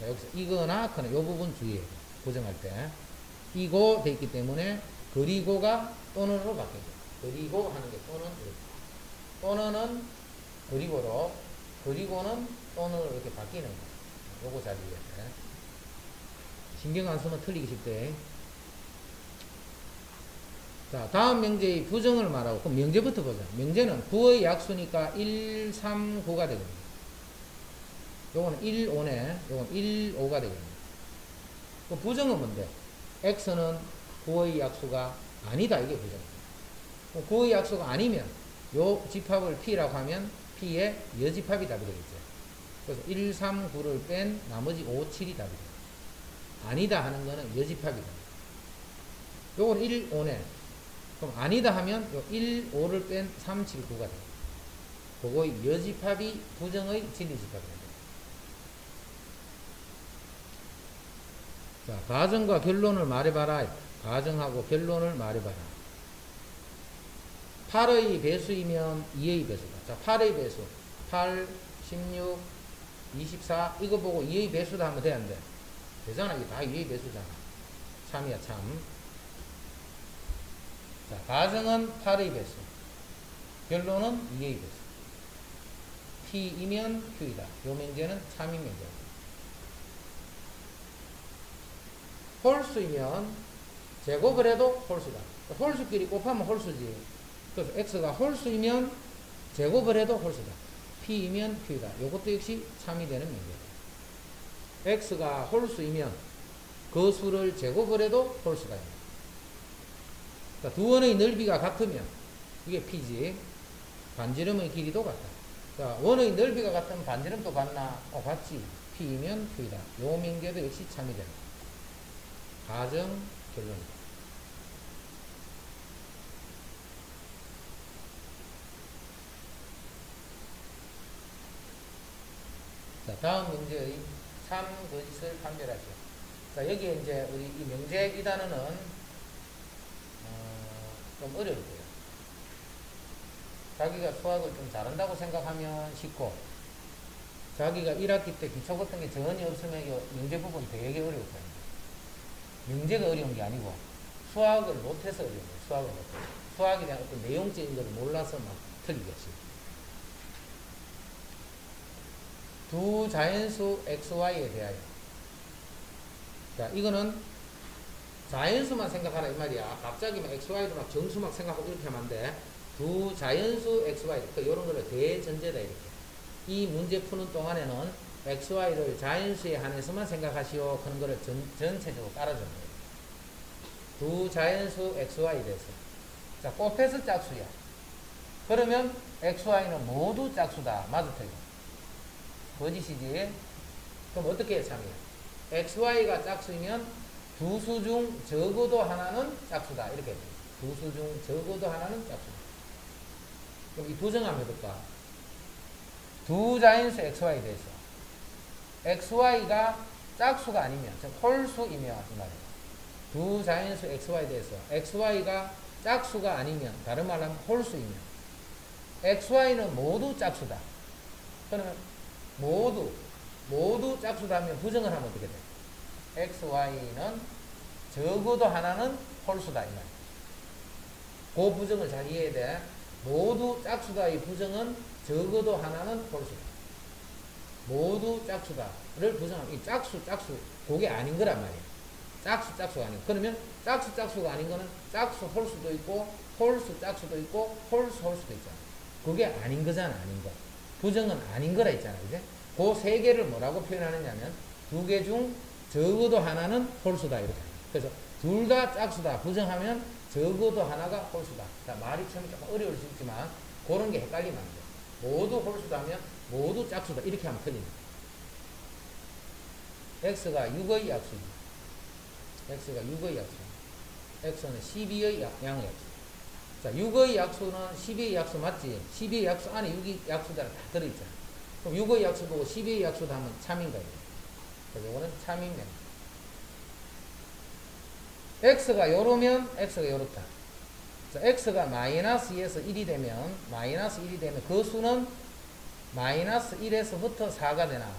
자, 여기서 이거나 그는 이 부분 주의해야 돼. 고정할 때 이고 돼 있기 때문에 그리고가 또는으로 바뀌죠. 그리고 하는 게 또는 이렇게. 또는은 그리고로 그리고는 또는으로 이렇게 바뀌는 거예요. 요거 잘 이해해야 돼. 신경 안 쓰면 틀리기 쉽대. 자, 다음 명제의 부정을 말하고, 그럼 명제부터 보자. 명제는 9의 약수니까 1, 3, 9가 되거든요. 요거는 1, 5네. 요건 1, 5가 되거든요. 그럼 부정은 뭔데? X는 9의 약수가 아니다. 이게 부정입니다. 9의 약수가 아니면, 요 집합을 P라고 하면 P의 여집합이 답이 되겠죠. 그래서 1, 3, 9를 뺀 나머지 5, 7이 답이 돼요. 아니다 하는 거는 여집합이다. 요건 1, 5네. 그럼 아니다 하면 요 1, 5를 뺀 3, 7, 9가 돼요. 그거의 여집합이 부정의 진리집합이 됩니다. 자, 가정과 결론을 말해봐라. 가정하고 결론을 말해봐라. 8의 배수이면 2의 배수다. 자, 8의 배수. 8, 16, 24 이거 보고 2의 배수다 하면 되는데 되잖아. 이게 다 2의 배수잖아. 참이야 참. 자, 가정은 8의 배수. 결론은 2의 배수. P이면 Q이다. 요 명제는 참인 명제다. 홀수이면 제곱을 해도 홀수다. 홀수끼리 곱하면 홀수지. 그래서 x가 홀수이면 제곱을 해도 홀수다. p이면 q이다. 이것도 역시 참이 되는 명제다. x가 홀수이면 그 수를 제곱을 해도 홀수다. 두 원의 넓이가 같으면 이게 p지. 반지름의 길이도 같다. 자, 원의 넓이가 같으면 반지름도 같나? 같지. p이면 q이다. 요 명제도 역시 참이 된다. 가정 결론이다. 자, 다음 문제의 참, 거짓을 판별하시오. 자, 여기에 이제 우리 이 명제 이 단어는 좀 어려울 거예요. 자기가 수학을 좀 잘한다고 생각하면 쉽고, 자기가 1학기 때 기초 같은 게 전혀 없으면 이 명제 부분 되게 어려울 거예요. 명제가 어려운 게 아니고 수학을 못해서 어려운 거예요. 수학을 못해서. 수학에 대한 어떤 내용적인 걸 몰라서 막 틀리겠지. 두 자연수 xy에 대하여. 자, 이거는 자연수만 생각하라 이 말이야. 갑자기 막 xy도 막 정수 막 생각하고 이렇게 하면 안 돼. 두 자연수 xy, 그러니까 이런 거를 대전제다 이렇게. 이 문제 푸는 동안에는 xy를 자연수에 한해서만 생각하시오. 그런 거를 전체적으로 깔아주는 거예요. 두 자연수 xy에 대해서. 자, 곱해서 짝수야. 그러면 xy는 모두 짝수다. 맞아, 틀려? 거짓이지? 그럼 어떻게 해, 참이야? xy가 짝수이면 두 수 중 적어도 하나는 짝수다. 이렇게 돼. 두 수 중 적어도 하나는 짝수다. 그럼 이 부정 한번 해볼까? 두 자연수 xy에 대해서. xy가 짝수가 아니면, 즉 홀수이면 이 말이에요. 두 자연수 xy에 대해서 xy가 짝수가 아니면, 다른 말로 하면 홀수이면 xy는 모두 짝수다. 그러면 모두 짝수다 면 부정을 하면 어떻게 돼? xy는 적어도 하나는 홀수다 이 말이에요. 그 부정을 잘 이해해야 돼. 모두 짝수다의 부정은 적어도 하나는 홀수다. 모두 짝수다를 부정하면 이 짝수 그게 아닌 거란 말이에요. 짝수가 아닌 거. 그러면 짝수가 아닌 거는 짝수 홀수도 있고 홀수 짝수도 있고 홀수도 있잖아. 그게 아닌 거잖아. 아닌 거. 부정은 아닌 거라 했잖아. 그제? 그 세 개를 뭐라고 표현하느냐면 두 개 중 적어도 하나는 홀수다 이렇게. 그래서 둘 다 짝수다 부정하면 적어도 하나가 홀수다. 자, 말이 참 조금 어려울 수 있지만 그런 게 헷갈리면 안 돼. 모두 홀수다면 모두 짝수다 이렇게 하면 틀립니다. x가 6의 약수입니다. x가 6의 약수. x는 12의 양의 약수. 자, 6의 약수는 12의 약수 맞지? 12의 약수 안에 6의 약수들 다 들어있잖아. 그럼 6의 약수 보고 12의 약수도 하면 참인가? 그래서 이거는 참입니다. x가 요러면 x가 요렇다. 자, x가 마이너스 2에서 1이 되면 그 수는 마이너스 1에서부터 4가 되나?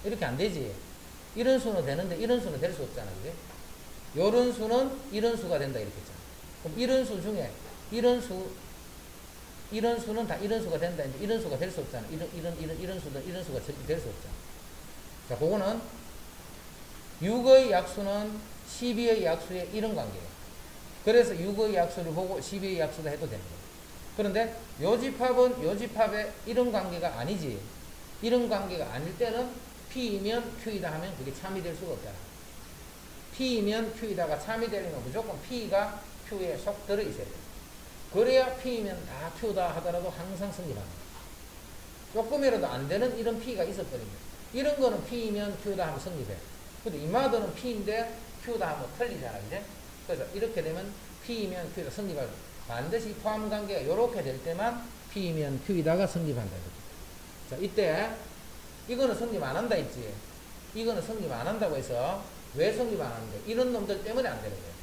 이렇게 안 되지. 이런 수는 되는데 이런 수는 될 수 없잖아. 그게? 요런 수는 이런 수가 된다 이렇게 했잖아. 그럼 이런 수 중에 이런 수는 다 이런 수가 된다. 이런 수가 될 수 없잖아. 이런 수도 이런 수가 될 수 없잖아. 자, 그거는 6의 약수는 12의 약수의 이런 관계예요. 그래서 6의 약수를 보고 12의 약수다 해도 되는 거예요. 그런데 요집합은 요집합의 이런 관계가 아니지. 이런 관계가 아닐 때는 P이면 Q이다 하면 그게 참이 될 수가 없잖아. P이면 Q이다가 참이 되려면 무조건 P가 Q에 속 들어있어야 돼. 그래야 P이면 다 Q다 하더라도 항상 성립합니다. 조금이라도 안 되는 이런 P가 있어버립니다. 이런 거는 P이면 Q다 하면 성립해. 근데 이마저는 P인데 Q다 하면 틀리잖아. 이제? 그래서 이렇게 되면 P이면 Q다 성립할 반드시 포함관계가 이렇게 될 때만 P이면 Q이다가 성립한다. 자, 이때 이거는 성립 안 한다 했지. 이거는 성립 안 한다고 해서 왜 성립 안 하는데? 이런 놈들 때문에 안 되는 거예요.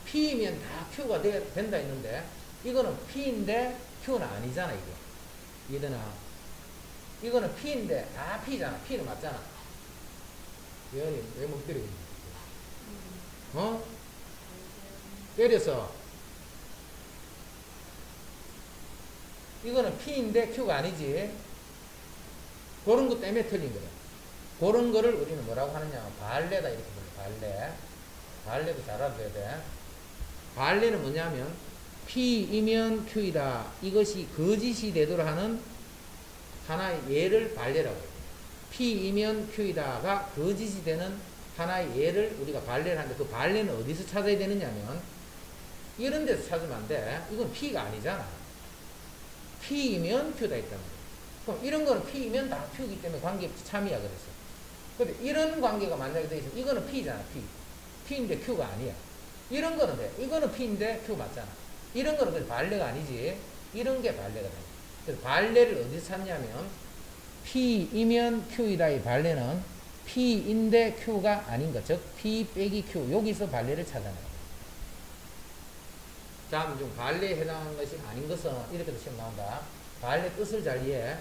P이면 다 Q가 된다 했는데 이거는 P인데 Q는 아니잖아. 이게 이해되나? 이거는 P인데 다 P잖아. P는 맞잖아. 예언이 왜 못 때리고 있는 거야? 때려서 이거는 P인데 Q가 아니지. 그런 것 때문에 틀린 거야. 그런 거를 우리는 뭐라고 하느냐? 발레다 이렇게 불러요. 발레. 발레도 잘 알아둬야 돼. 발레는 뭐냐면 P이면 Q이다. 이것이 거짓이 되도록 하는 하나의 예를 발레라고 해요. P이면 Q이다가 거짓이 되는 하나의 예를 우리가 발레를 하는데 그 발레는 어디서 찾아야 되느냐면 이런 데서 찾으면 안 돼. 이건 P가 아니잖아. P이면 Q다 했단 말이야. 그럼 이런 거는 P이면 다 Q이기 때문에 관계없이 참이야 그랬어. 근데 이런 관계가 만약에 돼 있으면 이거는 P잖아. P인데 Q가 아니야. 이런 거는 돼. 이거는 P인데 Q 맞잖아. 이런 거는 그래 발레가 아니지. 이런 게 발레가 돼. 그래서 발레를 어디서 찾냐면 P이면 Q이다의 발레는 P인데 Q가 아닌 것. 즉 P 빼기 Q. 여기서 발레를 찾아내는 거야. 다음 중 발레에 해당하는 것이 아닌 것은 이렇게도 시험 나온다. 발레 뜻을 잘 이해해.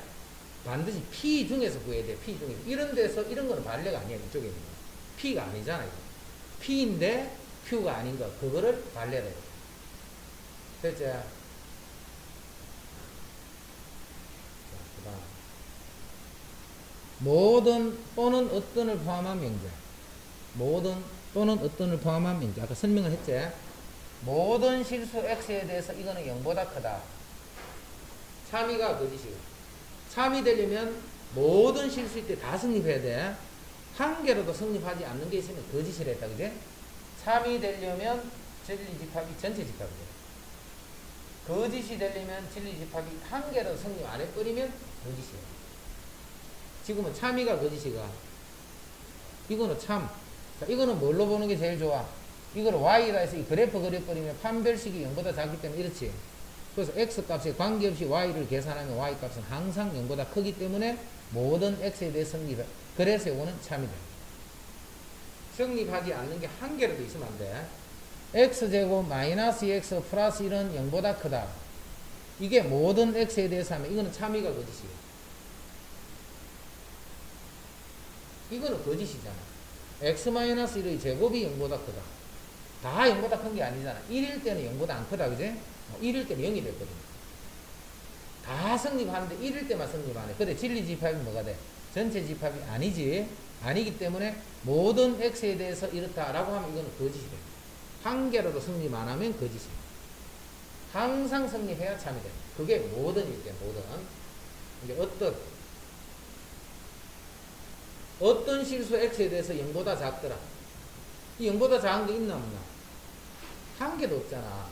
반드시 P 중에서 구해야 돼. P 중에서. 이런 데서 이런 거는 발레가 아니야. 이쪽에 있는 거. P가 아니잖아. 이거. P인데 Q가 아닌 거. 그거를 발레라 해요. 됐지? 자, 그다음. 모든 또는 어떤을 포함한 명제. 모든 또는 어떤을 포함한 명제. 아까 설명을 했지? 모든 실수 X에 대해서 이거는 0보다 크다. 참이가 거짓이고. 참이 되려면 모든 실수일 때 다 성립해야 돼. 한 개로도 성립하지 않는 게 있으면 거짓이라 했다. 그지? 참이 되려면 진리 집합이 전체 집합이 돼. 거짓이 되려면 진리 집합이 한 개로도 성립 안 해버리면 거짓이야. 지금은 참이가 거짓이가. 이거는 참. 자, 이거는 뭘로 보는 게 제일 좋아? 이거를 Y다 해서 이 그래프 그려버리면 판별식이 0보다 작기 때문에 이렇지. 그래서 X값에 관계없이 Y를 계산하면 Y값은 항상 0보다 크기 때문에 모든 X에 대해 성립해. 그래서 이거는 참이 돼. 성립하지 않는 게 한 개라도 있으면 안 돼. X제곱 마이너스 2X 플러스 1은 0보다 크다. 이게 모든 X에 대해서 하면 이거는 참이가 거짓이에요. 이거는 거짓이잖아. X 마이너스 1의 제곱이 0보다 크다. 다 0보다 큰 게 아니잖아. 1일 때는 0보다 안 크다. 그지? 1일 때는 0이 됐거든. 다 성립하는데 1일 때만 성립 안 해. 근데 진리 집합이 뭐가 돼? 전체 집합이 아니지. 아니기 때문에 모든 X에 대해서 이렇다라고 하면 이거는 거짓이 돼. 한 개라도 성립 안 하면 거짓이 돼. 항상 성립해야 참이 돼. 그게 모든일 때, 모든. 이제 어떤 실수 X에 대해서 0보다 작더라. 이 0보다 작은 게 있나 없나? 한 개도 없잖아.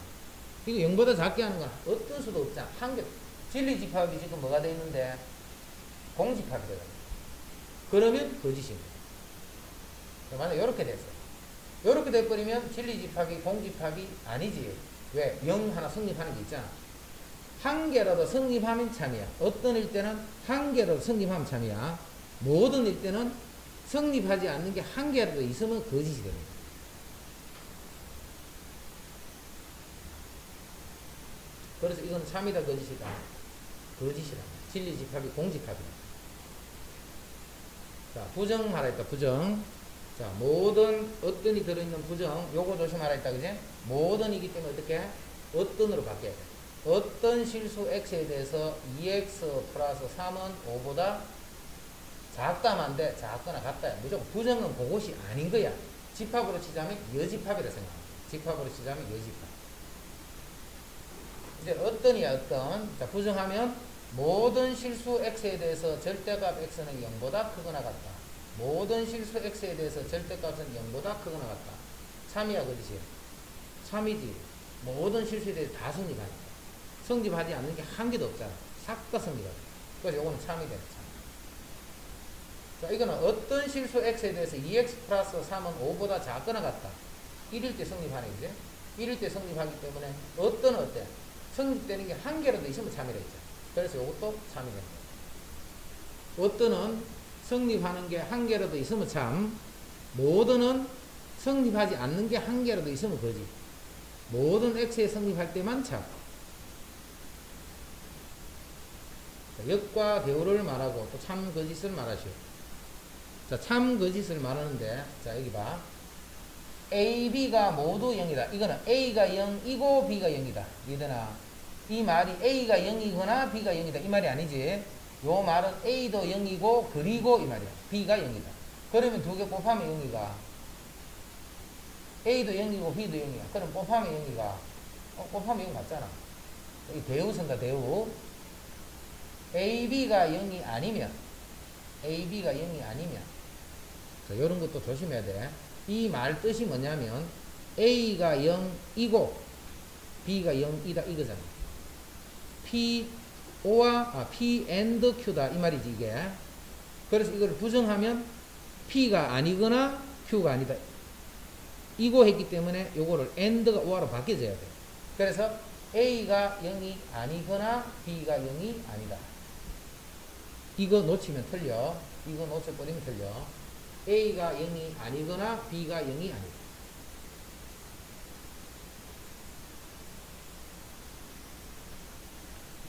이거 0보다 작게 하는 건 어떤 수도 없잖아. 한 개. 진리 집합이 지금 뭐가 돼 있는데? 공집합이 되거든. 그러면 거짓입니다. 만약 이렇게 됐어. 이렇게 돼버리면 진리 집합이 공집합이 아니지. 왜? 0 하나 성립하는 게 있잖아. 한 개라도 성립하면 참이야. 어떤 일 때는 한 개라도 성립하면 참이야. 모든 일 때는 성립하지 않는 게 한 개라도 있으면 거짓이 됩니다. 그래서 이건 참이다 거짓이다. 거짓이다. 진리 집합이 공집합이다. 자, 부정 말하 있다. 부정. 자, 모든 어떤이 들어있는 부정. 요거 조심하라 했다. 그지? 모든이기 때문에 어떻게? 어떤으로 바뀌어야 돼. 어떤 실수 X에 대해서 2X 플러스 3은 5보다 작다만 돼. 작거나 같다. 무조건 부정은 그것이 아닌 거야. 집합으로 치자면 여집합이라 생각합니다. 집합으로 치자면 여집합. 이제 어떤이야 어떤. 자, 부정하면 모든 실수 X에 대해서 절대값 X는 0보다 크거나 같다. 모든 실수 X에 대해서 절대값은 0보다 크거나 같다. 참이야 거짓이야? 참이지. 모든 실수에 대해서 다 성립하니까. 성립하지 않는 게 한 개도 없잖아. 싹 다 성립하죠. 그래서 요거는 참이 되는 참. 자, 이거는 어떤 실수 X에 대해서 2X 플러스 3은 5보다 작거나 같다. 1일 때 성립하는 거지. 1일 때 성립하기 때문에 어떤 어때? 성립되는 게 한 개라도 있으면 참이라 했죠. 그래서 이것도 참이 됩니다. 어떤은 성립하는 게 한 개라도 있으면 참, 모든은 성립하지 않는 게 한 개라도 있으면 거짓. 모든 X에 성립할 때만 참. 자, 역과 대우를 말하고 또 참 거짓을 말하시오. 자, 참 거짓을 말하는데, 자, 여기 봐. A, B가 모두 0이다. 이거는 A가 0이고 B가 0이다. 이해되나? 이 말이 A가 0이거나 B가 0이다. 이 말이 아니지. 요 말은 A도 0이고 그리고 이 말이야. B가 0이다. 그러면 두 개 곱하면 0이가. A도 0이고 B도 0이야. 그럼 곱하면 0이가 곱하면 0 맞잖아. 이 대우 쓴다 대우. AB가 0이 아니면 AB가 0이 아니면 자, 요런 것도 조심해야 돼. 이 말 뜻이 뭐냐면 A가 0이고 B가 0이다 이거잖아. P and Q다 이 말이지 이게. 그래서 이걸 부정하면 P가 아니거나 Q가 아니다 이거 했기 때문에 요거를 and가 or로 바뀌어져야 돼. 그래서 A가 0이 아니거나 B가 0이 아니다. 이거 놓치면 틀려. 이거 놓쳐버리면 틀려. A가 0이 아니거나 B가 0이 아니다.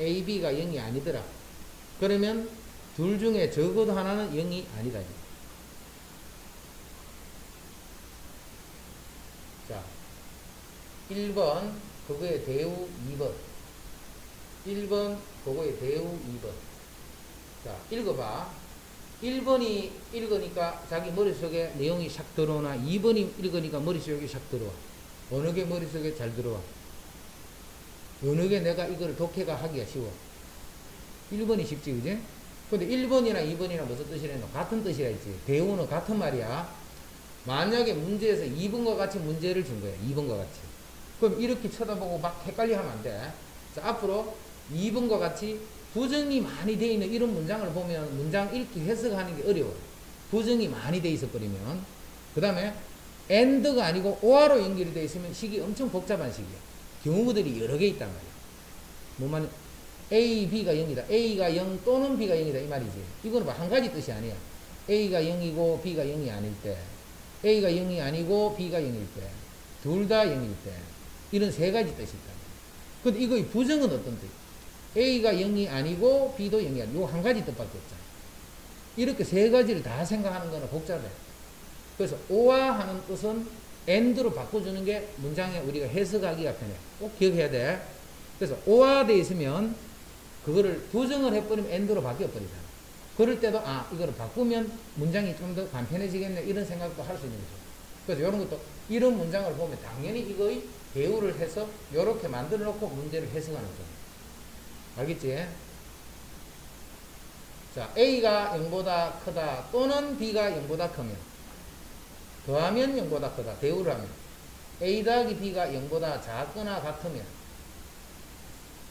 A, B가 0이 아니더라. 그러면 둘 중에 적어도 하나는 0이 아니다. 자, 1번 그거의 대우 2번 1번 그거의 대우 2번. 자, 읽어봐. 1번이 읽으니까 자기 머릿속에 내용이 샥 들어오나 2번이 읽으니까 머릿속에 샥 들어와. 어느 게 머릿속에 잘 들어와? 어느 게 내가 이걸 독해가 하기가 쉬워? 1번이 쉽지 그지? 근데 1번이나 2번이나 무슨 뜻이래노? 같은 뜻이라 했지. 대우는 같은 말이야. 만약에 문제에서 2번과 같이 문제를 준 거야. 2번과 같이. 그럼 이렇게 쳐다보고 막 헷갈려 하면 안 돼. 자, 앞으로 2번과 같이 부정이 많이 되어 있는 이런 문장을 보면 문장 읽기 해석하는 게 어려워. 부정이 많이 되어 있어 버리면. 그 다음에 and가 아니고 or로 연결이 되어 있으면 식이 엄청 복잡한 식이야. 경우들이 여러 개 있단 말이야. 뭐만 A, B가 0이다. A가 0 또는 B가 0이다 이 말이지. 이거는 한 가지 뜻이 아니야. A가 0이고 B가 0이 아닐 때, A가 0이 아니고 B가 0일 때, 둘 다 0일 때, 이런 세 가지 뜻이 있다. 근데 이거의 부정은 어떤 뜻? A가 0이 아니고 B도 0이 아니고 요 한 가지 뜻밖에 없잖아. 이렇게 세 가지를 다 생각하는 거는 복잡해. 그래서 오와 하는 뜻은 and로 바꿔주는 게 문장에 우리가 해석하기가 편해. 꼭 기억해야 돼. 그래서 오와 돼 있으면 그거를 부정을 해버리면 and로 바뀌어버리잖아. 그럴 때도 이거를 바꾸면 문장이 좀 더 간편해지겠네 이런 생각도 할 수 있는 거죠. 그래서 이런 것도 이런 문장을 보면 당연히 이거의 대우를 해서 이렇게 만들어 놓고 문제를 해석하는 거죠. 알겠지? 자, A가 0보다 크다 또는 B가 0보다 크면 더하면 0보다 크다 대우를 하면 A 더하기 B가 0보다 작거나 같으면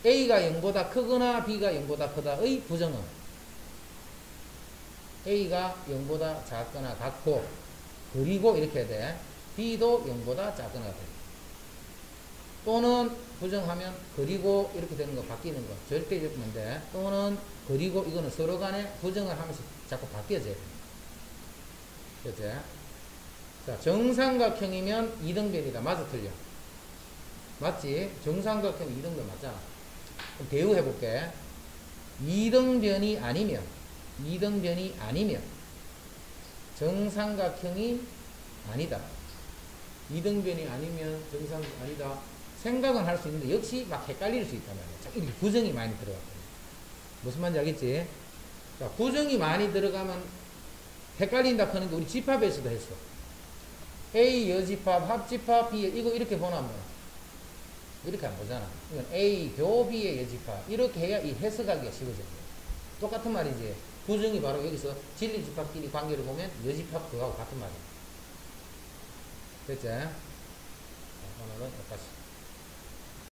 A가 0보다 크거나 B가 0보다 크다의 부정은 A가 0보다 작거나 같고 그리고 이렇게 해야 돼. B도 0보다 작거나 같아. 또는 부정하면 그리고 이렇게 되는 거 바뀌는 거 절대적 문제. 또는 그리고 이거는 서로 간에 부정을 하면서 자꾸 바뀌어져야 돼. 그렇지? 자, 정삼각형이면 이등변이다. 맞아 틀려? 맞지? 정삼각형 이등변 맞잖아. 그럼 대우해볼게. 이등변이 아니면 정삼각형이 아니다. 이등변이 아니면 정삼각형이 아니다. 생각은 할 수 있는데 역시 막 헷갈릴 수 있단 말이야. 이렇게 부정이 많이 들어갔거든. 무슨 말인지 알겠지? 자, 부정이 많이 들어가면 헷갈린다 하는 게 우리 집합에서도 했어. A 여집합, 합집합, B 이거 이렇게 보나 안 보나? 이렇게 안 보잖아. 이건 A 교 B의 여집합 이렇게 해야 이 해석하기가 쉬워져요. 똑같은 말이지. 부정이 바로 여기서 진리집합끼리 관계를 보면 여집합 그거하고 같은 말이야. 됐지? 자, 오늘은 여기까지.